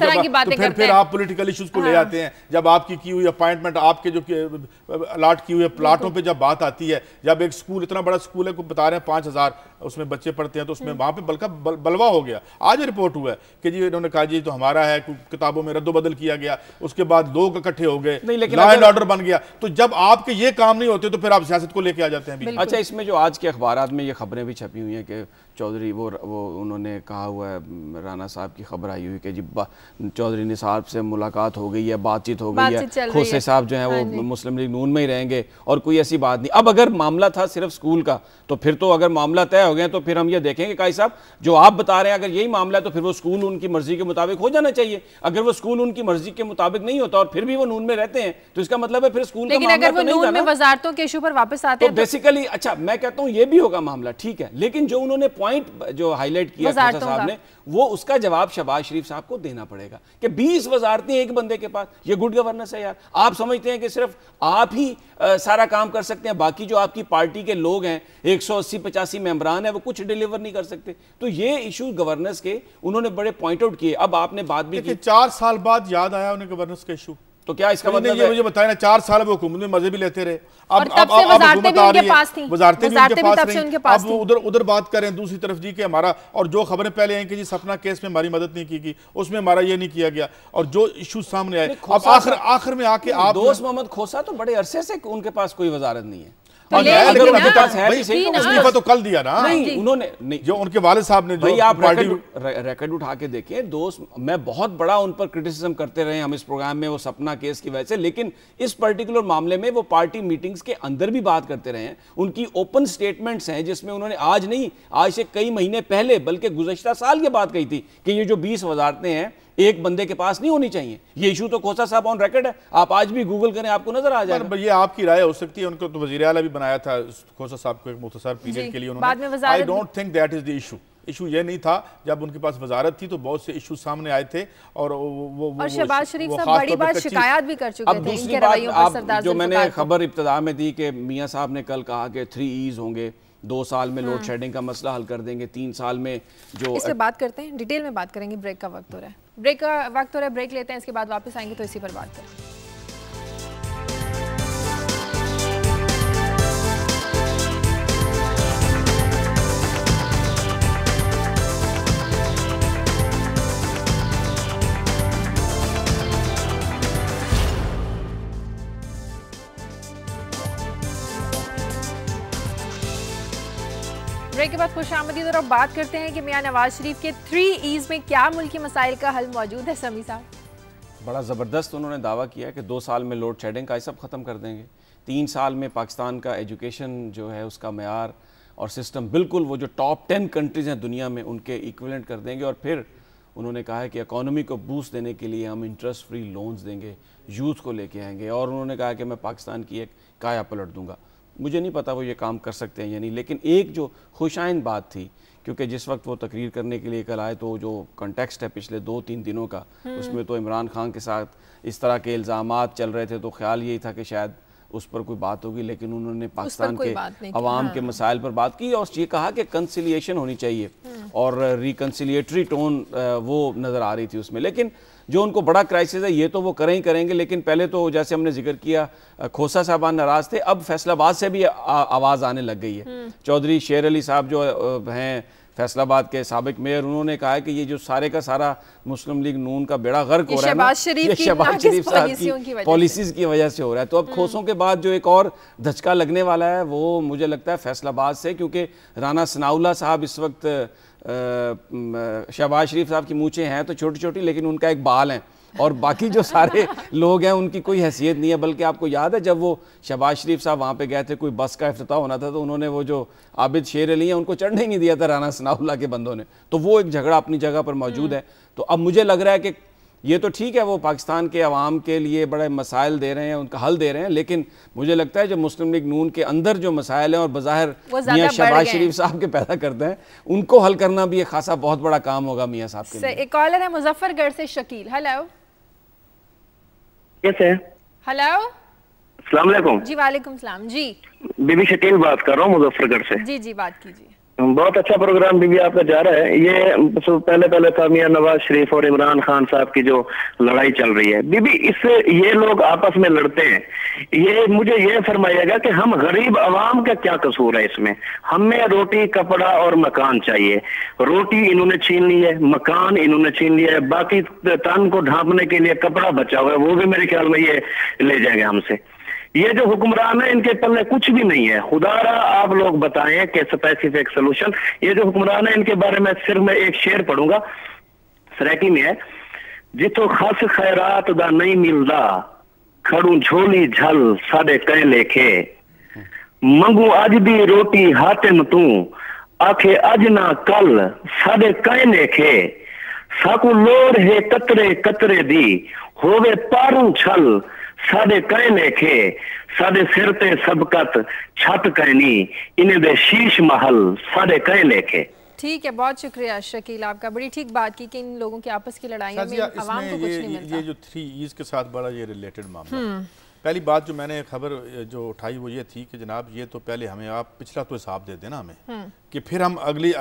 फिर आप पॉलिटिकल इश्यूज को ले आते हैं। जब आपकी की हुई अपॉइंटमेंट, आपके जो अलाट की हुई प्लाटों पे जब बात आती है, जब एक स्कूल इतना बड़ा स्कूल है को बता रहे हैं 5000 उसमें बच्चे पढ़ते हैं तो उसमें वहाँ पे बल्कि बलवा हो गया। आज रिपोर्ट हुआ है कि जी इन्होंने कहा जी तो हमारा है, किताबों में रद्दोबदल किया गया, उसके बाद लोग इकट्ठे हो गए, लॉ एंड ऑर्डर बन गया। तो जब आपके ये काम नहीं होते तो फिर आप सियासत को लेके आ जाते हैं। अच्छा, इसमें जो आज के अखबारात में ये खबरें भी छपी हुई हैं कि चौधरी वो उन्होंने कहा हुआ है, राना साहब की खबर आई हुई कि जी चौधरी निसार से मुलाकात हो गई है, बातचीत हो गई है, खोसे साहब जो हैं वो मुस्लिम लीग नून में ही रहेंगे और कोई ऐसी बात नहीं। अब अगर मामला था सिर्फ स्कूल का तो फिर तो अगर मामला तय हो गया तो फिर हम ये देखेंगे काई साहब जो आप बता रहे हैं अगर यही मामला है तो फिर वो स्कूल उनकी मर्जी के मुताबिक हो जाना चाहिए। अगर वो स्कूल उनकी मर्जी के मुताबिक नहीं होता और फिर भी वो नून में रहते हैं तो इसका मतलब है फिर स्कूल लेकिन अगर वो नून में वजारतों के इशू पर वापस आते हैं तो बेसिकली अच्छा मैं कहता हूं ये भी होगा मामला, ठीक है, लेकिन जो उन्होंने पॉइंट जो हाईलाइट किया खोसा साहब ने वो उसका जवाब शहबाज शरीफ साहब को देना पड़ेगा कि 20 वजारतें एक बंदे के पास, ये गुड गवर्नेंस है यार। आप समझते हैं कि सिर्फ आप ही सारा काम कर सकते हैं, बाकी जो आपकी पार्टी के लोग हैं 180-85 मेंबरान हैं वो कुछ डिलीवर नहीं कर सकते। तो ये इशू गवर्नेंस के उन्होंने बड़े पॉइंट आउट किए। अब आपने बात भी की 4 साल बाद याद आया उन्हें गवर्नेंस का इशू, तो क्या इसका मतलब ये मुझे बताया ना 4 साल वो हुकूमत में मजे भी लेते रहे। अब वजारतें भी उनके पास थी, वजारतें भी उनके पास रही। अब उधर बात करें दूसरी तरफ जी के हमारा और जो खबरें पहले आई कि जी सपना केस में हमारी मदद नहीं की गई, उसमें हमारा ये नहीं किया गया और जो इशू सामने आए अब आखिर में आके आप दोस्त मोहम्मद खोसा तो बड़े अरसे से उनके पास कोई वजारत नहीं है। इस्तीफा तो कल दिया ना उन्होंने, नहीं जो उनके वाले साहब ने जो आप रिकॉर्ड उठा के देखिए दोस्त, मैं बहुत बड़ा उन पर क्रिटिसिज्म करते रहे हम इस प्रोग्राम में वो सपना केस की वजह से, लेकिन इस पर्टिकुलर मामले में वो पार्टी मीटिंग्स के अंदर भी बात करते रहे हैं। उनकी ओपन स्टेटमेंट्स हैं जिसमें उन्होंने आज नहीं आज से कई महीने पहले बल्कि गुज़श्ता साल की बात कही थी कि ये जो 20 वजारतें हैं एक बंदे के पास नहीं होनी चाहिए। ये इशू तो खोसा साहब ऑन रिकॉर्ड है, आप आज भी गूगल करें आपको नजर आ जाएगा। ये आपकी राय हो सकती है, उनको तो वज़ीर आला भी बनाया था खोसा साहब को एक मुख्तसर पीरियड के लिए उन्होंने। I don't think that is the issue. Issue ये नहीं था, जब उनके पास वजारत थी तो बहुत से इशू सामने आए थे और वो शहबाज शरीफ साहब बड़ी बात शिकायत भी कर चुके थे इनके रवैयों पर। सरदार जो मैंने खबर इब्तिदा में दी कि मियां साहब ने कल कहा कि 3 E's होंगे, 2 साल में लोड शेडिंग का मसला हल कर देंगे, 3 साल में जो इस पे बात करते हैं, डिटेल में बात करेंगे। ब्रेक का वक्त हो रहा है, ब्रेक लेते हैं, इसके बाद वापस आएंगे तो इसी पर बात करें। ब्रेक के बाद खुशामदीद और अब बात करते हैं कि मियां नवाज शरीफ के 3 E's में क्या मुल्की मसाइल का हल मौजूद है। समी साहब, बड़ा ज़बरदस्त उन्होंने दावा किया कि 2 साल में लोड शेडिंग का ये सब ख़त्म कर देंगे, 3 साल में पाकिस्तान का एजुकेशन जो है उसका मयार और सिस्टम बिल्कुल वो जो टॉप 10 कंट्रीज़ हैं दुनिया में उनके इक्विवेलेंट कर देंगे। और फिर उन्होंने कहा है कि इकॉनमी को बूस्ट देने के लिए हम इंटरेस्ट फ्री लोन्स देंगे, यूथ को लेके आएंगे और उन्होंने कहा कि मैं पाकिस्तान की एक काया पलट दूंगा। मुझे नहीं पता वो ये काम कर सकते हैं या नहीं, लेकिन एक जो खुशाइन बात थी, क्योंकि जिस वक्त वो तकरीर करने के लिए कल आए तो जो कॉन्टेक्स्ट है पिछले 2-3 दिनों का, उसमें तो इमरान खान के साथ इस तरह के इल्ज़ामात चल रहे थे तो ख्याल यही था कि शायद उस पर कोई बात होगी, लेकिन उन्होंने पाकिस्तान के अवाम के मसाइल पर बात की और ये कहा कि कंसिलिएशन होनी चाहिए और रिकन्सिलिएटरी टोन वो नज़र आ रही थी उसमें। लेकिन जो उनको बड़ा क्राइसिस है ये तो वो करें ही करेंगे, लेकिन पहले तो जैसे हमने जिक्र किया खोसा साहबान नाराज़ थे, अब फैसलाबाद से भी आवाज़ आने लग गई है। चौधरी शेर अली साहब जो हैं फैसलाबाद के साबिक मेयर, उन्होंने कहा है कि ये जो सारे का सारा मुस्लिम लीग नून का बेड़ा गर्क हो रहा है ना, ये शहबाज शरीफ साहब की पॉलिसीज़ की वजह से हो रहा है। तो अब खोसों के बाद जो एक और धचका लगने वाला है वो मुझे लगता है फैसलाबाद से, क्योंकि राना सनाउल्लाह साहब इस वक्त शहबाज शरीफ साहब की मूंछें हैं तो छोटी छोटी, लेकिन उनका एक बाल है और बाकी जो सारे लोग हैं उनकी कोई हैसियत नहीं है। बल्कि आपको याद है जब वो शहबाज शरीफ साहब वहाँ पे गए थे, कोई बस का इफ्तिताह होना था तो उन्होंने वो जो आबिद शेर अली हैं उनको चढ़ने ही नहीं दिया था राना सनाउल्लाह के बंदों ने। तो वो एक झगड़ा अपनी जगह पर मौजूद है। तो अब मुझे लग रहा है कि ये तो ठीक है वो पाकिस्तान के अवाम के लिए बड़े मसाइल दे रहे हैं, उनका हल दे रहे हैं, लेकिन मुझे लगता है जो मुस्लिम लीग नून के अंदर जो मसाइल हैं और बज़ाहिर मियां शहबाज शरीफ साहब के पैदा करते हैं उनको हल करना भी एक खासा बहुत बड़ा काम होगा मियां साहब के लिए। एक कॉलर है मुजफ्फरगढ़ से, शकील। हेलो, कैसे? हेलो, अस्सलाम वालेकुम। जी वालेकुम सलाम। जी बीबी शकील बात कर रहा हूँ मुजफ्फरगढ़ से। जी जी बात कीजिए। बहुत अच्छा प्रोग्राम बीबी आपका जा रहा है। ये पहले था मियां नवाज शरीफ और इमरान खान साहब की जो लड़ाई चल रही है बीबी, इससे ये लोग आपस में लड़ते हैं। ये मुझे ये फरमाइएगा कि हम गरीब अवाम का क्या कसूर है इसमें? हमें रोटी कपड़ा और मकान चाहिए। रोटी इन्होंने छीन ली है, मकान इन्होंने छीन लिया है, बाकी तन को ढांपने के लिए कपड़ा बचा हुआ है, वो भी मेरे ख्याल में ये ले जाएंगे हमसे। ये जो हुक्मरान है इनके पल्ले कुछ भी नहीं है। खुदारा आप लोग बताएं कि स्पेसिफिक सोल्यूशन। ये जो हुक्मरान है इनके बारे में सिर्फ मैं एक शेर पढ़ूंगा, सराकी में है, जितो खास खैरात दा नहीं मिलदा, खड़ू झोली झल साडे कह लेखे, मंगू अज दी रोटी हातिम तू, आखे अज ना कल साडे कह लेखे, साकू लोड़ है कतरे कतरे दी, होवे पारू छल साडे कह लेखे, साडे सिर ते सबकत छत कहनी, इन्हें दे शीश महल साडे कह लेखे। ठीक है, बहुत शुक्रिया शकील आपका। बड़ी ठीक बात की कि इन लोगों की आपस की लड़ाइयों में आवाम को कुछ नहीं मिलता। ये जो 3 ईज के साथ बड़ा ये रिलेटेड मामला। पहली बात जो मैंने खबर जो उठाई वो ये थी कि जनाब ये तो पहले हमें आप पिछला तो हिसाब दे देना हमें, कि फिर हम अगले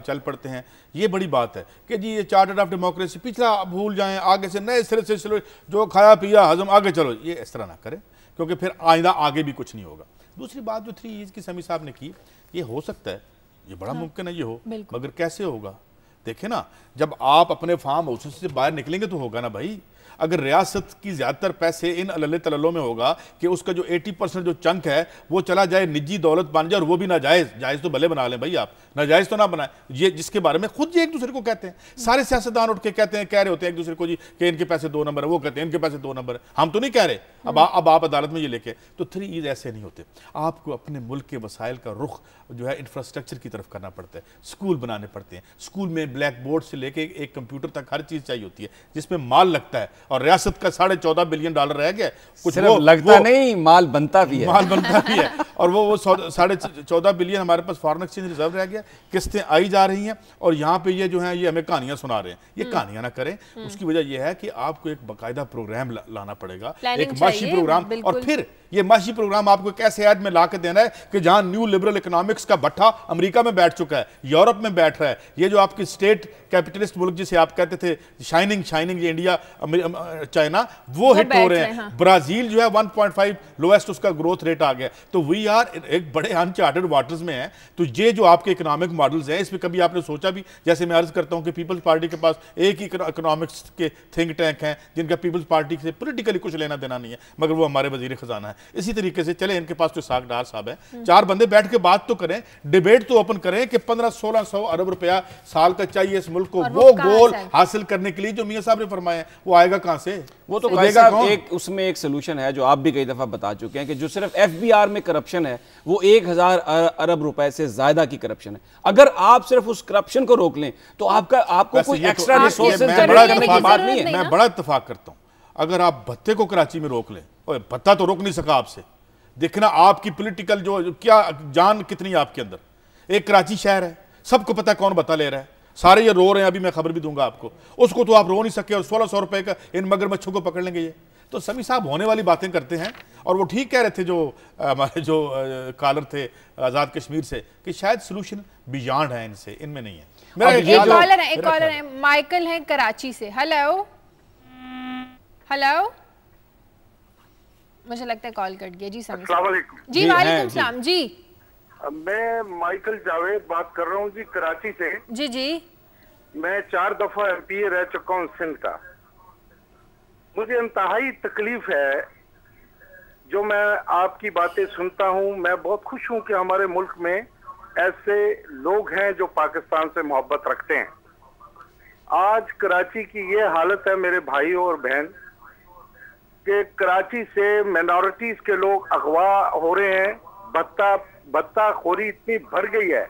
चल पड़ते हैं। ये बड़ी बात है कि जी ये चार्टर ऑफ डेमोक्रेसी पिछला भूल जाएं, आगे से नए सिरे से चलो, जो खाया पिया हजम आगे चलो, ये इस तरह ना करें क्योंकि फिर आइंदा आगे भी कुछ नहीं होगा। दूसरी बात जो 3 ईज की समी साहब ने की, ये हो सकता है, ये बड़ा मुमकिन है ये हो, मगर कैसे होगा? देखे ना, जब आप अपने फार्म हाउस से बाहर निकलेंगे तो होगा ना भाई। अगर रियासत की ज़्यादातर पैसे इन अल्ले तल्लों में होगा कि उसका जो 80% जो चंक है वो चला जाए, निजी दौलत बन जाए, और वो भी नाजायज़, जायज़ तो भले बना लें भाई आप, नाजायज़ तो ना बनाए। ये जिसके बारे में खुद ये एक दूसरे को कहते हैं, सारे सियासतदान उठ के कहते हैं, कह रहे होते हैं एक दूसरे को जी कि इनके पैसे 2 नंबर है, वो कहते हैं इनके पैसे 2 नंबर है। हम तो नहीं कह रहे, अब आप अदालत में ये लेके, तो 3 ईज ऐसे नहीं होते। आपको अपने मुल्क के वसाइल का रुख जो है इंफ्रास्ट्रक्चर की तरफ करना पड़ता है, स्कूल बनाने पड़ते हैं, स्कूल में ब्लैक बोर्ड से लेके एक कंप्यूटर तक हर चीज़ चाहिए होती है जिसमें माल लगता है, और रियासत का $14.5 बिलियन रह गया, कुछ वो लगता नहीं, माल बनता भी है, माल बनता भी है। और वो $14.5 बिलियन हमारे पास फॉरेन एक्सचेंज रिजर्व रह गया, किस्तें आई जा रही हैं, और यहाँ पे ये जो है ये हमें कहानियां सुना रहे हैं। ये कहानियां ना करें, उसकी वजह यह है कि आपको एक बाकायदा प्रोग्राम लाना पड़ेगा, एक माशी प्रोग्राम, और फिर ये माशी प्रोग्राम आपको कैसे ऐड में ला के देना है कि जहां न्यू लिबरल इकोनॉमिक्स का भट्ठा अमेरिका में बैठ चुका है, यूरोप में बैठ रहा है, ये जो आपकी स्टेट कैपिटलिस्ट मुल्क जिसे आप कहते थे शाइनिंग ये इंडिया चाइना, वो हिट हो रहे हैं। ब्राजील जो है 1.5 लोएस्ट उसका ग्रोथ रेट आ गया। तो वी आर एक बड़े अनचार्टेड वाटर्स में है। तो ये जो आपके इकोनॉमिक मॉडल्स हैं, इसमें कभी आपने सोचा भी, जैसे मैं अर्ज करता हूं कि पीपल्स पार्टी के पास एक ही इकोनॉमिक्स के थिंक टैंक हैं जिनका पीपल्स पार्टी से पॉलिटिकली कुछ लेना देना नहीं है, मगर वो हमारे वजीर खजाना है। इसी तरीके से चले, इनके पास तो साग डार साहब है, 4 बंदे बैठ के बात तो करें, डिबेट तो ओपन करें कि 1500-1600 अरब रुपया साल का चाहिए इस मुल्क को, वो गोल हासिल करने के लिए जो मियां साहब ने फरमाया वो आएगा कहां से? वो तो कहेगा एक उसमें एक सोल्यूशन है जो आप भी कई दफा बता चुके हैं कि जो सिर्फ FBR में करप्शन है वो 1000 अरब रुपए से ज्यादा की करप्शन है। अगर आप सिर्फ उस करप्शन को रोक लें तो आपको कोई एक्स्ट्रा रिसोर्सेज जनरेट करने की बात नहीं है। मैं बड़ा इत्तेफाक करता हूं, अगर आप भत्ते को कराची में रोक लें, और भत्ता तो रोक नहीं सका आपसे, देखना आपकी पॉलिटिकल जो क्या जान कितनी आपके अंदर। एक कराची शहर है, सबको पता है कौन भत्ता ले रहा है, सारे ये रो रहे हैं, अभी मैं खबर भी दूंगा आपको, उसको तो आप रो नहीं सके, और 1600 रुपए का इन मगरमच्छों को पकड़ लेंगे। ये तो समी साहब होने वाली बातें करते हैं, और वो ठीक कह रहे थे जो हमारे जो कॉलर थे आज़ाद कश्मीर से, कि शायद सोल्यूशन बियॉन्ड है इनसे, इनमें नहीं है। एक कॉलर है माइकल है कराची से। हेलो, मुझे लगता है कॉल कट गया जी। समी जी, वालेकुम सलाम जी। मैं माइकल जावेद बात कर रहा हूँ जी, कराची से। जी मैं 4 दफा MP रह चुका हूँ सिंध का। मुझे इंतहाई तकलीफ है जो मैं आपकी बातें सुनता हूँ। मैं बहुत खुश हूँ कि हमारे मुल्क में ऐसे लोग हैं जो पाकिस्तान से मोहब्बत रखते हैं। आज कराची की ये हालत है मेरे भाई और बहन कि कराची से माइनॉरिटीज के लोग अगवा हो रहे हैं। बत्ता खोरी इतनी भर गई है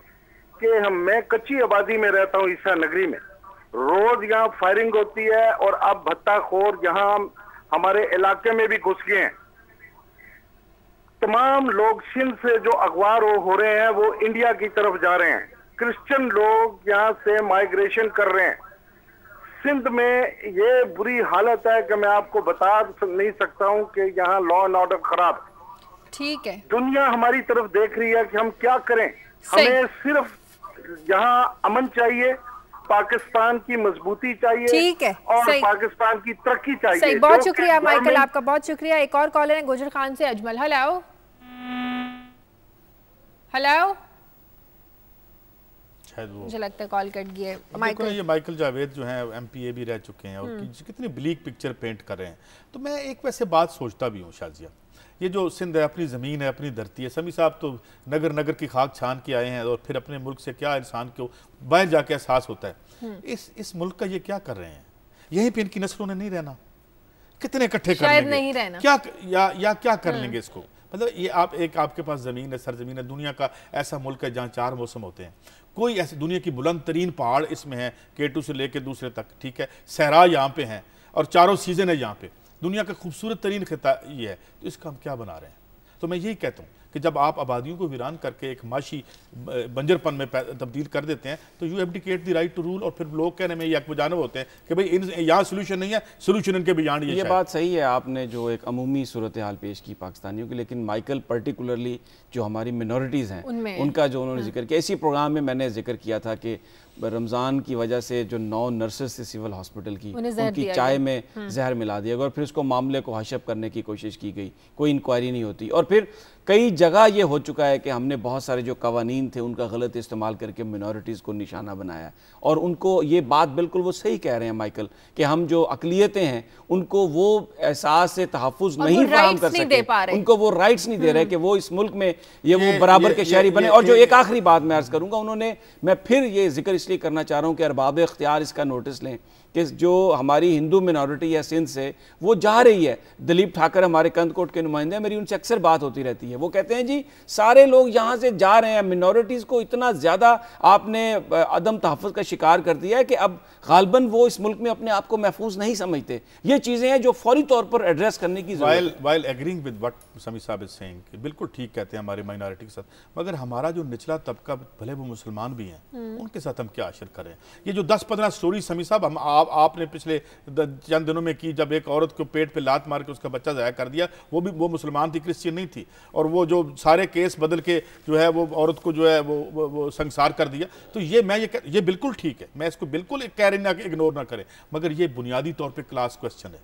कि मैं कच्ची आबादी में रहता हूँ ईसा नगरी में, रोज यहाँ फायरिंग होती है, और अब भत्ता खोर यहाँ हमारे इलाके में भी घुस गए हैं। तमाम लोग सिंध से जो अगवा हो रहे हैं वो इंडिया की तरफ जा रहे हैं। क्रिश्चियन लोग यहाँ से माइग्रेशन कर रहे हैं। सिंध में ये बुरी हालत है कि मैं आपको बता नहीं सकता हूँ कि यहाँ लॉ एंड ऑर्डर खराब है। ठीक है, दुनिया हमारी तरफ देख रही है कि हम क्या करें। हमें यहाँ अमन चाहिए, पाकिस्तान की मजबूती चाहिए, ठीक है, और सही। पाकिस्तान की तरक्की चाहिए। सही, बहुत शुक्रिया माइकल, आपका बहुत शुक्रिया। एक और कॉलर है गुजर खान से, अजमल। हेलो हेलो, मुझे लगता है कॉल कट गई है। माइकल, ये माइकल जावेद जो हैं MPA भी रह चुके हैं और कितनी ब्लीक पिक्चर पेंट कर रहे हैं। तो मैं एक वैसे बात सोचता भी हूँ शाजिया, ये जो सिंध है, अपनी ज़मीन है, अपनी धरती है। समी साहब तो नगर नगर की खाक छान के आए हैं और फिर अपने मुल्क से क्या इंसान को बाहर जाके एहसास होता है। इस मुल्क का ये क्या कर रहे हैं? यहीं पे इनकी नस्लों ने नहीं रहना, कितने इकट्ठे कर लेंगे, नहीं रहना क्या या क्या कर लेंगे इसको? मतलब ये आपके पास ज़मीन है, सरजमीन है, दुनिया का ऐसा मुल्क है जहाँ 4 मौसम होते हैं। कोई ऐसी दुनिया की बुलंद तरीन पहाड़ इसमें है, K2 से लेकर दूसरे तक, ठीक है, सहरा यहाँ पे हैं और 4 सीजन है यहाँ पे। दुनिया का खूबसूरत तरीन खिता ये है, तो इसका हम क्या बना रहे हैं? तो मैं यही कहता हूँ कि जब आप आबादियों को वीरान करके एक माशी बंजरपन में तब्दील कर देते हैं तो you abdicate the right to rule. और फिर लोग कहने में यकबजानब होते हैं कि भाई यहाँ सोल्यूशन नहीं है, सोल्यूशन इनके बियॉन्ड ये बात सही है। आपने जो एक अमूमी सूरत हाल पेश की पाकिस्तानियों की, लेकिन माइकल पर्टिकुलरली जो हमारी मिनॉरिटीज़ हैं उनका जो उन्होंने जिक्र किया, इसी प्रोग्राम में मैंने जिक्र किया था कि रमज़ान की वजह से जो 9 नर्सेस थे सिविल हॉस्पिटल की, उनकी चाय में जहर मिला दिया गया और फिर उसको मामले को हशप करने की कोशिश की गई, कोई इंक्वायरी नहीं होती। और फिर कई जगह ये हो चुका है कि हमने बहुत सारे जो कवानीन थे उनका गलत इस्तेमाल करके मिनॉरिटीज़ को निशाना बनाया। और उनको ये बात बिल्कुल वो सही कह रहे हैं माइकल कि हम जो अकलियतें हैं उनको वो एहसास से तहफ़्फ़ुज़ नहीं फराहम कर सके, उनको वो राइट्स नहीं दे रहे कि वो इस मुल्क में ये वो बराबर के शहरी बने। और जो एक आखिरी बात मैं अर्ज़ करूँगा, उन्होंने, मैं फिर ये जिक्र इसलिए करना चाह रहा हूँ कि अरबाब इख्तियार इसका नोटिस लें कि जो हमारी हिंदू मिनॉरिटी है सिंध से वो जा रही है। दिलीप ठाकर हमारे कंदकोट के नुमाइंदे, मेरी उनसे अक्सर बात होती रहती है, वो कहते हैं जी सारे लोग यहाँ से जा रहे हैं, मिनॉरिटीज़ को इतना ज़्यादा आपने अदम तहफ़्फ़ुज़ का शिकार कर दिया है कि अब गालबन वो इस मुल्क में अपने आप को महफूज नहीं समझते। ये चीज़ें हैं जो फौरी तौर पर एड्रेस करने की ज़रूरत है। वाइल एग्रीइंग विद व्हाट समी साहब इज सेइंग, बिल्कुल ठीक कहते हैं हमारी माइनॉरिटी के साथ, मगर हमारा जो निचला तबका, भले वो मुसलमान भी हैं, उनके साथ हम क्या आशिर करें? ये जो 10-15 स्टोरी समी साहब आपने पिछले चंद दिनों में की, जब एक औरत को पेट पे लात मार के उसका बच्चा ज़ाया कर दिया, वो मुसलमान थी, क्रिश्चियन नहीं थी, और वो जो सारे केस बदल के जो है वो औरत को जो है वो संसार कर दिया। तो ये बिल्कुल ठीक है, मैं इसको बिल्कुल कह रही ना कि इग्नोर ना करें, मगर ये बुनियादी तौर पे क्लास क्वेश्चन है,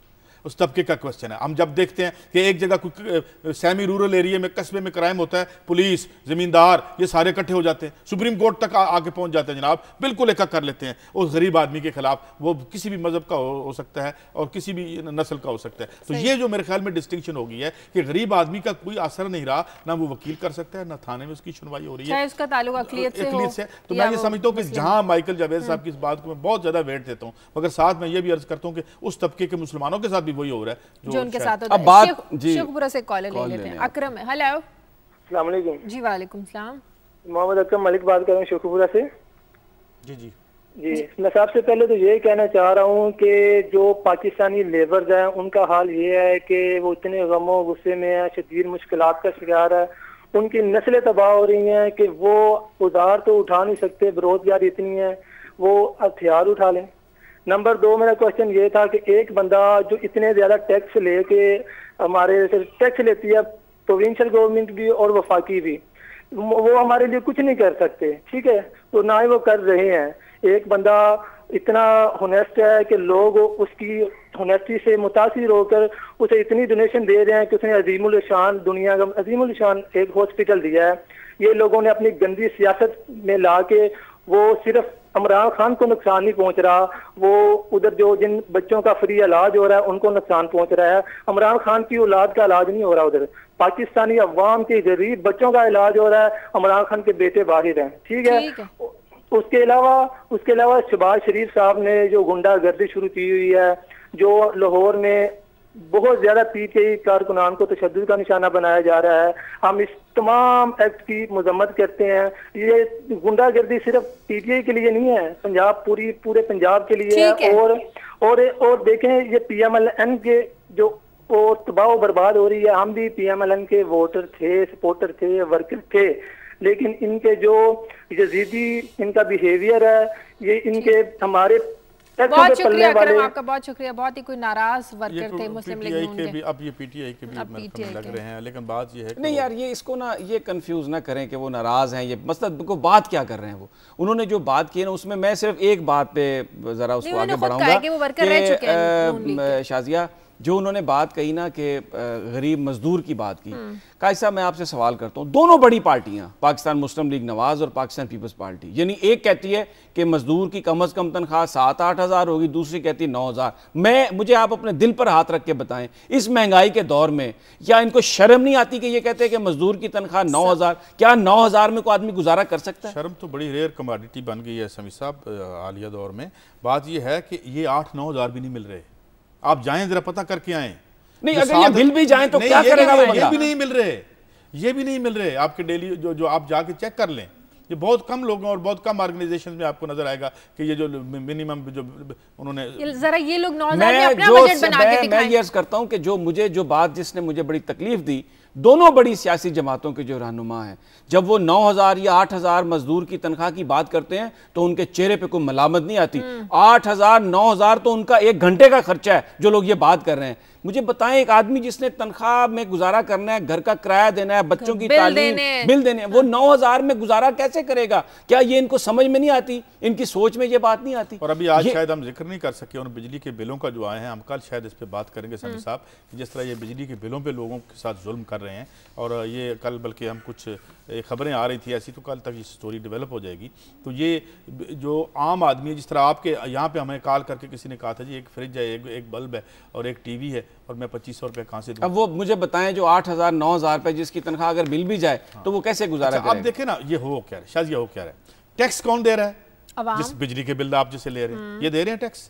उस तबके का क्वेश्चन है। हम जब देखते हैं कि एक जगह कोई सेमी रूरल एरिया में, कस्बे में क्राइम होता है, पुलिस, जमींदार, ये सारे इकट्ठे हो जाते हैं, सुप्रीम कोर्ट तक आके पहुंच जाते हैं जनाब, बिल्कुल एक कर लेते हैं उस गरीब आदमी के खिलाफ। वो किसी भी मजहब का हो सकता है और किसी भी नस्ल का हो सकता है। तो ये जो मेरे ख्याल में डिस्टिंक्शन हो गई है कि गरीब आदमी का कोई असर नहीं रहा, ना वो वकील कर सकता है, ना थाने में उसकी सुनवाई हो रही है, उसका ताल्लुक अक़लियत से। तो मैं ये समझता हूँ कि जहाँ माइकल जावेद साहब की इस बात को मैं बहुत ज्यादा वेट देता हूँ, मगर साथ में ये भी अर्ज करता हूँ कि उस तबके के मुसलमानों के साथ भी वही हो रहा है जो उनके साथ अब बात शेखपुरा से कॉल ले लेते हैं। अकरम है, हेलो। अस्सलाम वालेकुम। जी वालेकुम सलाम। मोहम्मद अकरम मलिक बात कर रहा हूँ शेखपुरा से। जी मैं सबसे पहले तो ये कहना चाह रहा हूँ कि जो पाकिस्तानी लेबर्स हैं उनका हाल ये है कि वो इतने गमों गुस्से में है, शदीद मुश्किलात का शिकार है, उनकी नस्लें तबाह हो रही हैं कि वो उधार तो उठा नहीं सकते, बेरोजगारी इतनी है, वो हथियार उठा लें। नंबर 2 मेरा क्वेश्चन ये था कि एक बंदा जो इतने ज्यादा टैक्स लेके हमारे से टैक्स लेती है, प्रोविंशियल गवर्नमेंट भी और वफाकी भी, वो हमारे लिए कुछ नहीं कर सकते, ठीक है, तो ना ही वो कर रहे हैं। एक बंदा इतना होनेस्ट है कि लोग उसकी होनेस्टी से मुतासिर होकर उसे इतनी डोनेशन दे रहे हैं कि उसने अजीमुल शान, दुनिया का अजीमुल शान एक हॉस्पिटल दिया है। ये लोगों ने अपनी गंदी सियासत में ला के वो सिर्फ इमरान खान को नुकसान नहीं पहुंच रहा, वो उधर जो जिन बच्चों का फ्री इलाज हो रहा है उनको नुकसान पहुंच रहा है। इमरान खान की औलाद का इलाज नहीं हो रहा, उधर पाकिस्तानी अवाम के गरीब बच्चों का इलाज हो रहा है, इमरान खान के बेटे बाहर हैं, ठीक है। उसके अलावा शहबाज शरीफ साहब ने जो गुंडागर्दी शुरू की हुई है, जो लाहौर में बहुत ज्यादा पीटीआई कारकुनान को तशद्दुद का निशाना बनाया जा रहा है, हम इस तमाम एक्ट की मजम्मत करते हैं। ये गुंडागर्दी सिर्फ पीटीआई के लिए नहीं है, पूरे पंजाब के लिए है। और देखें ये पीएमएलएन के जो तबाह बर्बाद हो रही है, हम भी पीएमएलएन के वोटर थे, सपोर्टर थे, वर्कर थे, लेकिन इनके जो यजीदी इनका बिहेवियर है, ये इनके हमारे बहुत शुक्रिया अकरम, आपका बहुत शुक्रिया। बहुत ही कोई नाराज वर्कर थे मुस्लिम लीग नून के। अब ये पीटीआई के भी लग रहे हैं, लेकिन बात ये है नहीं यार, ये इसको ना ये कंफ्यूज ना करें कि वो नाराज हैं। ये मतलब को बात क्या कर रहे हैं, वो उन्होंने जो बात की है ना, उसमें मैं सिर्फ एक बात पे जरा उसको आगे बढ़ाऊंगा कि शाजिया जो उन्होंने बात कही ना कि गरीब मजदूर की बात की, कायसा मैं आपसे सवाल करता हूँ, दोनों बड़ी पार्टियां पाकिस्तान मुस्लिम लीग नवाज और पाकिस्तान पीपल्स पार्टी, यानी एक कहती है कि मजदूर की कम से कम तनख्वाह 7-8 हज़ार होगी, दूसरी कहती है 9 हज़ार। मुझे आप अपने दिल पर हाथ रख के बताएं, इस महंगाई के दौर में क्या इनको शर्म नहीं आती कि ये कहते हैं कि मजदूर की तनख्वाह 9 हज़ार, क्या 9 हज़ार में कोई आदमी गुजारा कर सकता है? शर्म तो बड़ी रेयर कमोडिटी बन गई है समी साहब हालिया दौर में। बात यह है कि ये 8-9 हज़ार भी नहीं मिल रहे। आप जाएं जरा पता करके आएं। नहीं, अगर ये मिल भी जाएं तो क्या करेगा वो बंदा? ये भी नहीं मिल रहे, ये भी नहीं मिल रहे। आपके डेली जो आप जाके चेक कर लें, ये बहुत कम लोगों और बहुत कम ऑर्गेनाइजेशन में आपको नजर आएगा कि ये जो मिनिमम जो उन्होंने जरा ये लोग 9,000 में अपना बजट बना के दिखाएं। मैं ये अर्ज करता हूं कि जो बात जिसने मुझे बड़ी तकलीफ दी, दोनों बड़ी सियासी जमातों के जो रहनुमा हैं, जब वो 9,000 या 8,000 मजदूर की तनख्वाह की बात करते हैं तो उनके चेहरे पे कोई मलामत नहीं आती। 8,000 9,000 तो उनका 1 घंटे का खर्चा है जो लोग ये बात कर रहे हैं। मुझे बताएं, एक आदमी जिसने तनख्वाह में गुजारा करना है, घर का किराया देना है, बच्चों की तालीम बिल देने, वो 9,000 में गुजारा कैसे करेगा? क्या ये इनको समझ में नहीं आती? इनकी सोच में ये बात नहीं आती? और अभी आज शायद हम जिक्र नहीं कर सके उन बिजली के बिलों का जो आए हैं, हम कल शायद इस पे बात करेंगे समी साहब, जिस तरह ये बिजली के बिलों पे लोगों के साथ जुल्म कर रहे हैं। और ये कल बल्कि हम कुछ खबरें आ रही थी ऐसी, तो कल तक ये स्टोरी डेवलप हो जाएगी। तो ये जो आम आदमी है, जिस तरह आपके यहाँ पे हमें कॉल करके किसी ने कहा था जी एक फ्रिज है, एक बल्ब है और एक टीवी है और मैं 2500 रुपये कहाँ से दूँ? अब वो मुझे बताएं, जो 8,000 9,000 रुपये जिसकी तनख्वाह अगर मिल भी जाए तो वो कैसे गुजारा करेगा? अब देखें ना, ये हो क्या है शाजिया, हो क्या है, टैक्स कौन दे रहा है? जिस बिजली के बिल आप जिसे ले रहे हैं, ये दे रहे हैं टैक्स।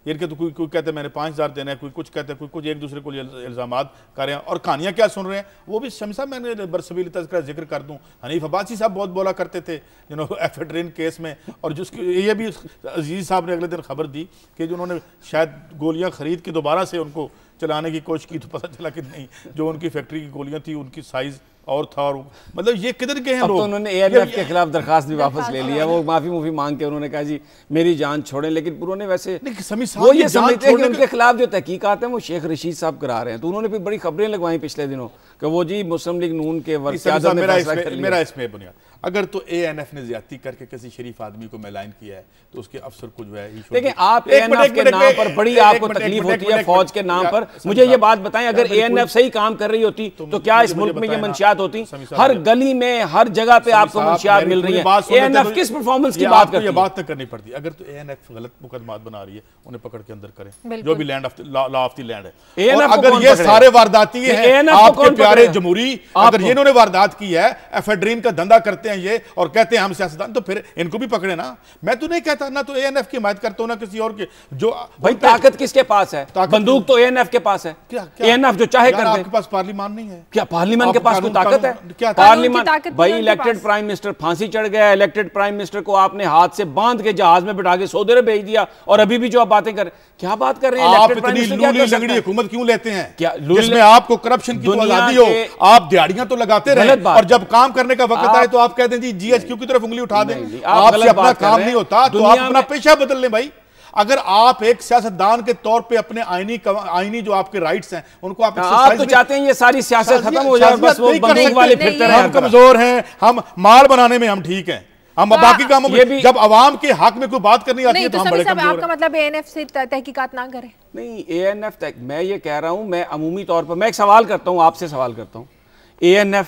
इनके तो कोई कहते हैं मैंने 5,000 देना है, कोई कुछ कहते हैं, कोई कुछ एक दूसरे को इल्जामात कर रहे हैं। और कहानियां क्या सुन रहे हैं वो भी शमी साहब, मैंने बरसबील तज़किरा जिक्र कर दूं, हनीफ अब्बासी साहब बहुत बोला करते थे एफेड्रिन केस में, और जिसकी ये भी अजीज साहब ने अगले दिन खबर दी कि जो उन्होंने शायद गोलियां खरीद के दोबारा से उनको चलाने की कोशिश की, तो पता चला कि नहीं, जो उनकी फैक्ट्री की गोलियां थी उनकी साइज और था। और मतलब ये किधर गए हैं लोग? तो उन्होंने ANF के खिलाफ दरखास्त भी वापस ले लिया, वो माफी मांग के उन्होंने कहा जी मेरी जान छोड़ें। लेकिन उन्होंने वैसे वो ये समझते हैं कि उनके खिलाफ जो तहकीकात है वो शेख रशीद साहब करा रहे हैं, तो उन्होंने भी बड़ी खबरें लगवाई पिछले दिनों कि वो जी मुस्लिम लीग नून के मेरा इसमें बुनियाद, अगर तो ANF ने ज्यादती करके किसी शरीफ आदमी को मैलाइन किया है तो उसके अफसर को जो है, देखिए आप ANF के नाम पर बड़ी आपको तकलीफ होती है, फौज के नाम पर। मुझे ये बात बताएं, अगर ANF सही काम कर रही होती तो क्या इस मुल्क में ये मंशियात होती? हर गली में हर जगह पे आपको मंशियात मिल रही है। ANF किस परफॉर्मेंस की बात करती है? ये बात तक करनी पड़ती है। अगर तो ANF गलत मुकदमात बना रही है, उन्हें पकड़ के अंदर करें, जो भी land of law of the land है। अगर ये सारे वारदाती हैं, आपके प्यारे जमहूरी, अगर ये इन्होंने वारदात की है, एफेड्रीन का धंधा करते हैं ये और कहते हैं हम सियासतदान, तो फिर इनको भी पकड़े ना। मैं तो नहीं कहता ना, तो ANF की हिमायत करता हूं ना किसी और के। जो भाई ताकत किसके पास है? बंदूक तो ANF के पास है। ANF जो चाहे कर दे। आपके पास पार्लियामान नहीं है क्या? पार्लियामान के पास कोई ताकत है? पार्लियामान भाई, इलेक्टेड प्राइम मिनिस्टर फांसी चढ़ गया, इलेक्टेड प्राइम मिनिस्टर को आपने हाथ से बांध के जहाज में बिठा के सऊदी अरब भेज दिया, और अभी भी जो आप बातें कर, क्या बात कर रहे हैं? आप इतनी लूली लगड़ी हुकूमत क्यों लेते हैं? क्या जिसमें आपको करप्शन की आजादी हो? आप दिहाड़ियां तो लगाते रहे, और जब काम करने का वक्त आए तो आप कहते हैं जी GHQ की तरफ उंगली उठा दें। आपसे अपना काम नहीं होता तो आप अपना पेशा बदल लें भाई। अगर आप एक सियासतदान के तौर पे अपने आईनी जो आपके राइट्स हैं उनको आप तो चाहते हैं ये सारी सियासत खत्म हो जाए, बस वो बंदूक वाले फिरते रहे। हम कमजोर हैं, हम माल बनाने में हम ठीक हैं, हम बाकी कामों में जब अवाम के हक में कोई बात करनी आती है तो हम बड़े कमजोर हैं। आपका मतलब ANF से तहकीकात ना करें? नहीं, ANF तक मैं ये कह रहा हूं, मैं अमूमी तौर पर मैं एक सवाल करता हूं, आपसे सवाल करता हूं। ANF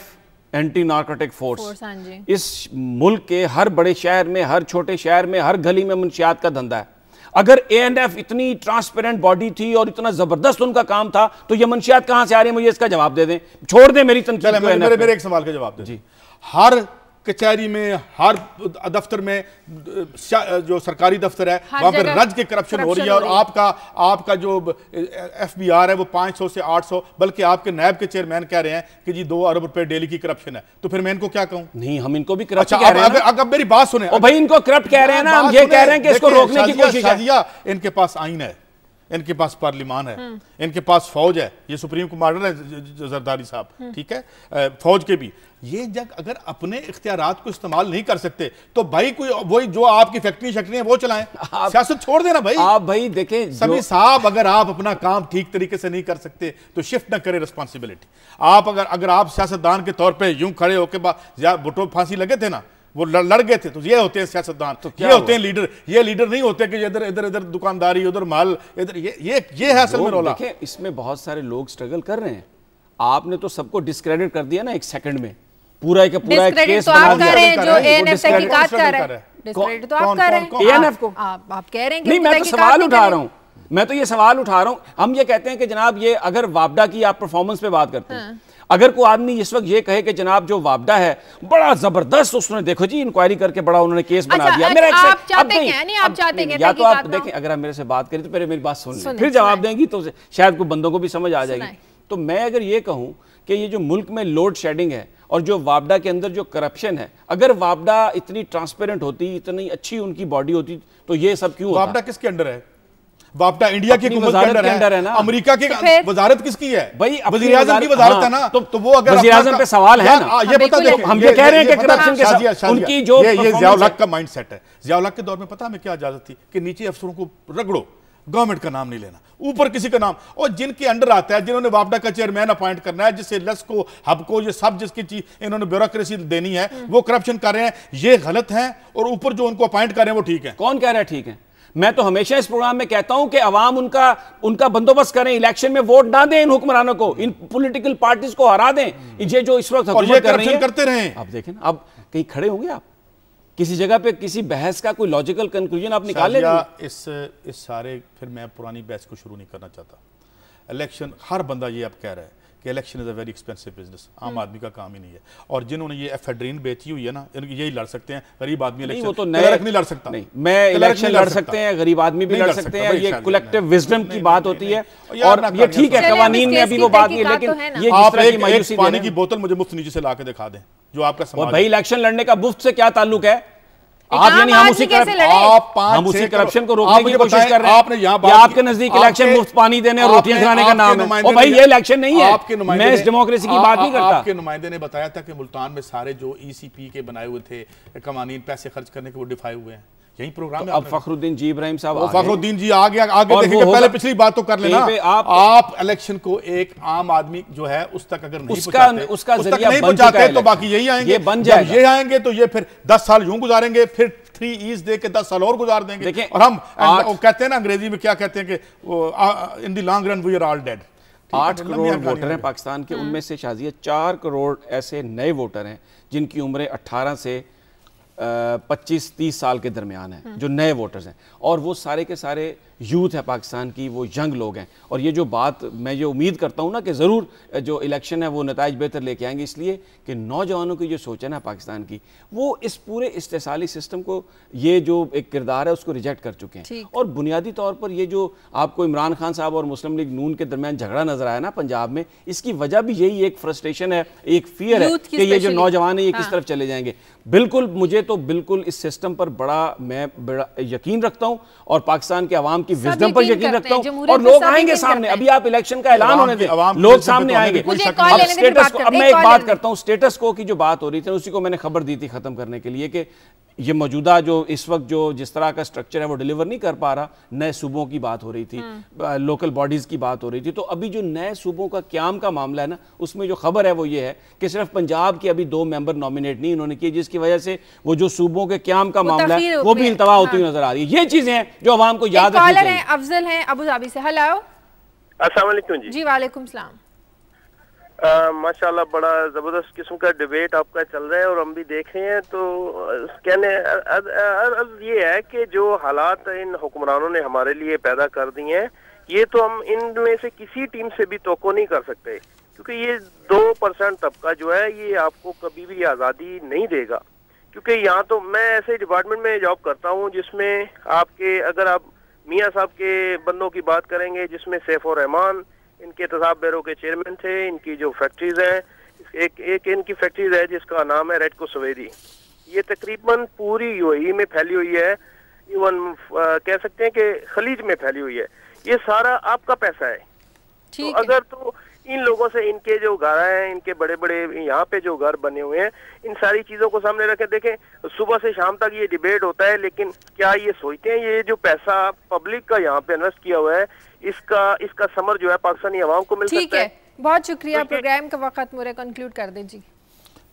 एंटी नार्कोटिक फोर्स इस मुल्क के हर बड़े शहर में, हर छोटे शहर में, हर गली में मुंशियात का धंधा है। अगर ANF इतनी ट्रांसपेरेंट बॉडी थी और इतना जबरदस्त उनका काम था तो ये मंशियात कहां से आ रही है? मुझे इसका जवाब दे दें, छोड़ दें मेरी तनकीद को। मेरे एक सवाल का जवाब दें जी। हर कचहरी में, हर दफ्तर में, जो सरकारी दफ्तर है वहां पर रज के करप्शन हो रही है, और आपका जो FBR है वो 500 से 800, बल्कि आपके नायब के चेयरमैन कह रहे हैं कि जी 2 अरब रुपए डेली की करप्शन है। तो फिर मैं इनको क्या कहूं? नहीं, हम इनको भी करप्ट कह रहे हैं। अब मेरी बात सुने भाई, इनको करप्ट कह रहे हैं ना, हम ये कह रहे हैं कि इसको रोकने की कोशिश है। इनके पास आईन है, इनके पास पार्लिमान है, इनके पास फौज है, ये सुप्रीम कमांडर है जरदारी साहब, ठीक है, फौज के भी। ये जब अगर अपने इख्तियारात को इस्तेमाल नहीं कर सकते तो भाई कोई वही जो आपकी फैक्ट्री है वो चलाएं, सियासत छोड़ देना भाई। आप भाई देखें सभी साहब, अगर आप अपना काम ठीक तरीके से नहीं कर सकते तो शिफ्ट ना करें रिस्पॉन्सिबिलिटी। आप अगर आप सियासतदान के तौर पे यूं खड़े होकर भुट्टो फांसी लगे थे ना, वो लड़ गए थे, तो ये होते हैं सियासतदान, तो ये होते हैं लीडर। ये लीडर नहीं होते कि इधर इधर इधर दुकानदारी, उधर माल, इधर ये है असल में रोला। देखिए इसमें बहुत सारे लोग स्ट्रगल कर रहे हैं। आपने तो सबको डिस्क्रेडिट कर दिया ना एक सेकंड में, पूरा एक केस बना दिया। जो एएनएफ तहकीकात कर रहा है, डिस्क्रेडिट तो आप कर रहे हैं एएनएफ को। आप कह रहे हैं कि नहीं, मैं तो सवाल उठा रहा हूं, मैं तो ये सवाल उठा रहा हूं। हम ये कहते हैं कि जनाब ये अगर वापडा की आप परफॉर्मेंस पे बात करते हैं, अगर कोई आदमी इस वक्त ये कहे कि जनाब जो वापडा है बड़ा जबरदस्त, उसने देखो जी इंक्वायरी करके बड़ा उन्होंने केस बना दिया। मेरा आप चाहते हैं या तो आप देखें, अगर आप मेरे से बात करें तो पहले मेरी बात सुन लें, फिर जवाब देंगी तो शायद कोई बंदों को भी समझ आ जाएगी। तो मैं अगर ये कहूं कि ये जो मुल्क में लोड शेडिंग है और जो वापडा के अंदर जो करप्शन है, अगर वापडा इतनी ट्रांसपेरेंट होती, इतनी अच्छी उनकी बॉडी होती, तो ये सब क्यों होता? वापडा किसके अंडर है? वापडा इंडिया की हुकूमत के अंडर है ना। अमेरिका की वजारत किसकी है भाई? वज़ीर-ए-आज़म की वजारत है ना। तो वो अगर वज़ीर-ए-आज़म पे सवाल है ना, ये पता देखो, हम ये कह रहे हैं कि करप्शन के साथ उनकी जो ये ज़िया-उल हक का माइंडसेट है। ज़िया-उल हक के दौर में पता हमें क्या इजाजत थी कि नीचे अफसरों को रगड़ो, गवर्नमेंट का नाम नहीं लेना, ऊपर किसी का नाम, और जिनके अंडर आता है, जिन्होंने वापडा का चेयरमैन अपॉइंट करना है, जिससे लस को हब को ये सब जिसकी चीज इन्होंने ब्यूरोक्रेसी देनी है, वो करप्शन कर रहे हैं, ये गलत है। और ऊपर जो उनको अपॉइंट कर रहे हैं वो ठीक है। कौन कह रहा है ठीक है? मैं तो हमेशा इस प्रोग्राम में कहता हूं कि अवाम उनका बंदोबस्त करें, इलेक्शन में वोट ना दें इन हुक्मरानों को, इन पॉलिटिकल पार्टीज को हरा दें, ये जो इस वक्त हुकूमत कर रही है करते रहे। आप देखें ना, अब कहीं खड़े होंगे आप किसी जगह पे, किसी बहस का कोई लॉजिकल कंक्लूजन आप निकाले? इस सारे, फिर मैं पुरानी बहस को शुरू नहीं करना चाहता। इलेक्शन, हर बंदा ये अब कह रहा है कि election is a very expensive business, आम आदमी का काम ही नहीं है। और जिन्होंने ये एफेड्रीन बेची हुई है ना, यही लड़ सकते हैं, गरीब आदमी इलेक्शन, वो तो नहीं लड़ सकता। नहीं, मैं इलेक्शन लड़ सकते हैं, गरीब आदमी भी लड़ सकते हैं, ये कलेक्टिव विजडम की बात होती है। और ये ठीक है, कवानीन में भी वो बात नहीं, लेकिन ये आप एक पानी की बोतल मुझे मुफ्त नीचे से ला के दिखा दें जो आपका समाज। भाई इलेक्शन लड़ने का मुफ्त से क्या ताल्लुक है? आप यानी हम उसी करप्शन को रोकने की कोशिश कर रहे हैं। आपने यहाँ आपके नजदीक इलेक्शन मुफ्त पानी देने और रोटियां खिलाने का नाम है, और भाई ये इलेक्शन नहीं है। मैं इस डेमोक्रेसी की बात नहीं करता। आपके नुमाइंदे ने बताया था कि मुल्तान में सारे जो ईसीपी के बनाए हुए थे कवानीन, पैसे खर्च करने के, वो डिफाई हुए हैं। यही प्रोग्राम है। अब फखरुद्दीन जी इब्राहिम साहब, फखरुद्दीन जी आ गया, आगे देखेंगे। पहले पिछली बात तो कर लेना। आप इलेक्शन को एक आम आदमी जो है उस तक अगर नहीं उसका जरिया नहीं पहुंचाते तो बाकी यही आएंगे, ये बन जाएगा। ये आएंगे तो ये फिर 10 साल यूं गुजारेंगे, फिर 3 ईज दे के 10 साल और गुजार देंगे। और हम कहते हैं ना, अंग्रेजी में क्या कहते हैं कि in the long run we are all dead. 8 crore voter हैं पाकिस्तान के, उनमें से शाजिया 4 करोड़ ऐसे नए वोटर हैं जिनकी उम्रें 18 से 25-30 साल के दरमियान है, जो नए वोटर्स हैं। और वो सारे के सारे यूथ है पाकिस्तान की, वो यंग लोग हैं। और ये जो बात मैं ये उम्मीद करता हूँ ना कि ज़रूर जो इलेक्शन है वो नताइज बेहतर लेके आएंगे, इसलिए कि नौजवानों की जो सोच है ना पाकिस्तान की, वो इस पूरे इस्तेसाली सिस्टम को, ये जो एक किरदार है उसको रिजेक्ट कर चुके हैं। और बुनियादी तौर पर ये जो आपको इमरान खान साहब और मुस्लिम लीग नून के दरमियान झगड़ा नजर आया ना पंजाब में, इसकी वजह भी यही एक फ्रस्ट्रेशन है, एक फियर है कि ये जो नौजवान है ये किस तरफ चले जाएंगे। बिल्कुल, मुझे तो बिल्कुल इस सिस्टम पर मैं बड़ा यकीन रखता हूँ और पाकिस्तान के अवाम की विजडम पर यकीन रखता हूँ। और लोग आएंगे सामने, अभी आप इलेक्शन का ऐलान होने दें, लोग सामने आएंगे। अब मैं एक बात करता हूँ, स्टेटस को की जो बात हो रही थी उसी को मैंने खबर दी थी खत्म करने के लिए कि ये मौजूदा जो इस वक्त जो जिस तरह का स्ट्रक्चर है वो डिलीवर नहीं कर पा रहा। नए सूबों की बात हो रही थी, लोकल बॉडीज की बात हो रही थी। तो अभी जो नए सूबों का क्याम का मामला है ना, उसमें जो खबर है वो ये है कि सिर्फ पंजाब के अभी 2 मेंबर नॉमिनेट नहीं इन्होंने किए, जिसकी वजह से वो जो सूबों के क्याम का मामला है वो भी इल्तवा होती हुई नजर आ रही है। ये चीजें हैं जो अवाम को याद रखनी चाहिए। अफजल हैं अबू धाबी से। हेलो, अस्सलाम वालेकुम जी। वालेकुम सलाम। माशाल्लाह बड़ा जबरदस्त किस्म का डिबेट आपका चल रहा है और हम भी देख रहे हैं। तो कहने अर्ज ये है कि जो हालात इन हुक्मरानों ने हमारे लिए पैदा कर दिए हैं, ये तो हम इनमें से किसी टीम से भी तवक्को नहीं कर सकते, क्योंकि ये 2% तबका जो है ये आपको कभी भी आज़ादी नहीं देगा। क्योंकि यहाँ तो मैं ऐसे डिपार्टमेंट में जॉब करता हूँ जिसमें आपके, अगर आप मियाँ साहब के बंदों की बात करेंगे, जिसमें सैफ और रहमान इनके तसाब ब्यूरो के चेयरमैन थे, इनकी जो फैक्ट्रीज हैं, एक इनकी फैक्ट्रीज है जिसका नाम है रेडको सवेरी, ये तकरीबन पूरी यूएई में फैली हुई है, इवन कह सकते हैं कि खलीज में फैली हुई है। ये सारा आपका पैसा है। तो अगर तो इन लोगों से इनके जो घर हैं, इनके बड़े बड़े यहाँ पे जो घर बने हुए हैं, इन सारी चीजों को सामने रखें। देखें सुबह से शाम तक ये डिबेट होता है, लेकिन क्या ये सोचते हैं ये जो पैसा पब्लिक का यहाँ पे इन्वेस्ट किया हुआ है, इसका समर जो है पाकिस्तानी अवाम को मिल सकता है। बहुत शुक्रिया, प्रोग्राम का वक्त मुझे कंक्लूड कर दीजिए।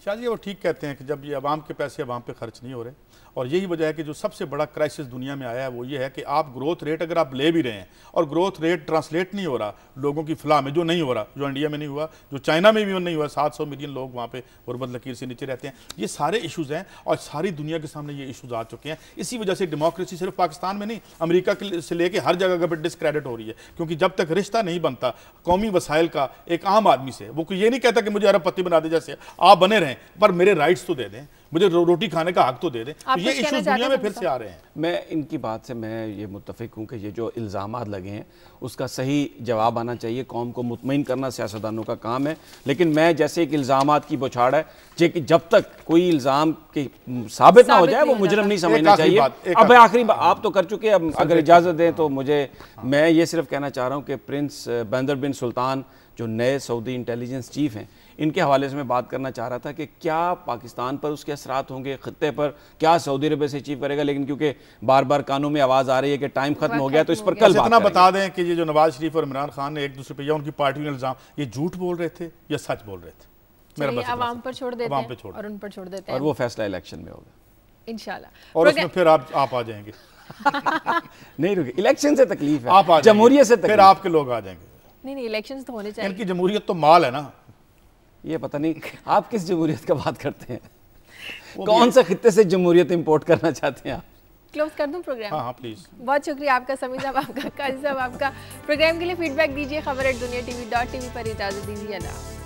शायद ये वो ठीक कहते हैं कि जब ये अवाम के पैसे अवाम पे खर्च नहीं हो रहे, और यही वजह है कि जो सबसे बड़ा क्राइसिस दुनिया में आया है वो ये है कि आप ग्रोथ रेट अगर आप ले भी रहे हैं और ग्रोथ रेट ट्रांसलेट नहीं हो रहा लोगों की फलाह में, जो नहीं हो रहा, जो इंडिया में नहीं हुआ, जो चाइना में भी नहीं हुआ, 700 मिलियन लोग वहाँ पे गुरबत लकीर से नीचे रहते हैं। ये सारे इशूज़ हैं और सारी दुनिया के सामने ये इशूज़ आ चुके हैं। इसी वजह से डेमोक्रेसी सिर्फ पाकिस्तान में नहीं, अमेरिका से लेके हर जगह पर डिस्क्रेडिट हो रही है, क्योंकि जब तक रिश्ता नहीं बनता कौमी वसाइल का एक आम आदमी से, वो ये नहीं कहता कि मुझे अरबपति बना दे, जैसे आप बने रहें पर मेरे राइट्स तो दे दें, मुझे रोटी खाने का हक तो दे दें। तो ये इश्यूज दुनिया में फिर से आ रहे हैं। मैं इनकी बात से मैं ये मुत्तफिक हूँ कि ये जो इल्ज़ामात लगे हैं उसका सही जवाब आना चाहिए। कौम को मुतमईन करना सियासतदानों का काम है, लेकिन मैं जैसे एक इल्ज़ामात की बौछार है कि जब तक कोई इल्ज़ाम के साबित ना हो जाए वो मुजरम नहीं समझना चाहिए। अब आखिरी आप तो कर चुके, अब अगर इजाज़त दें तो मैं ये सिर्फ कहना चाह रहा हूँ कि प्रिंस बंदर बिन सुल्तान जो नए सऊदी इंटेलिजेंस चीफ हैं, इनके हवाले से मैं बात करना चाह रहा था कि क्या पाकिस्तान पर उसके असरात होंगे, खत्ते पर, क्या सऊदी अरब से अचीव करेगा। लेकिन क्योंकि बार बार कानों में आवाज़ आ रही है कि टाइम खत्म हो गया, तो इस पर कल इतना बता दें कि ये जो नवाज शरीफ और इमरान खान ने एक दूसरे पे या उनकी पार्टी में इल्ज़ाम, ये झूठ बोल रहे थे या सच बोल रहे थे, मेरा अवाम पर छोड़ देते हैं और उन पर छोड़ देते हैं, और वो फैसला इलेक्शन में होगा इंशाल्लाह, और उसमें फिर आप आ जाएंगे। नहीं रुके, इलेक्शन से तकलीफ है, जमहूरियत से फिर आपके लोग आ जाएंगे। नहीं, इलेक्शंस तो होने चाहिए। इनकी जमहूरियत तो माल है ना। ये पता नहीं आप किस जमहूरियत का बात करते हैं, कौन सा खित्ते से जमहूरियत इंपोर्ट करना चाहते हैं आप? क्लोज कर दूं प्रोग्राम? हाँ प्लीज। बहुत शुक्रिया आपका समीर साहब, आपका काजी साहब, आपका। प्रोग्राम के लिए फीडबैक दीजिए खबर@दुनिया TV.tv पर। इजाजत दीजिए, अल्लाह।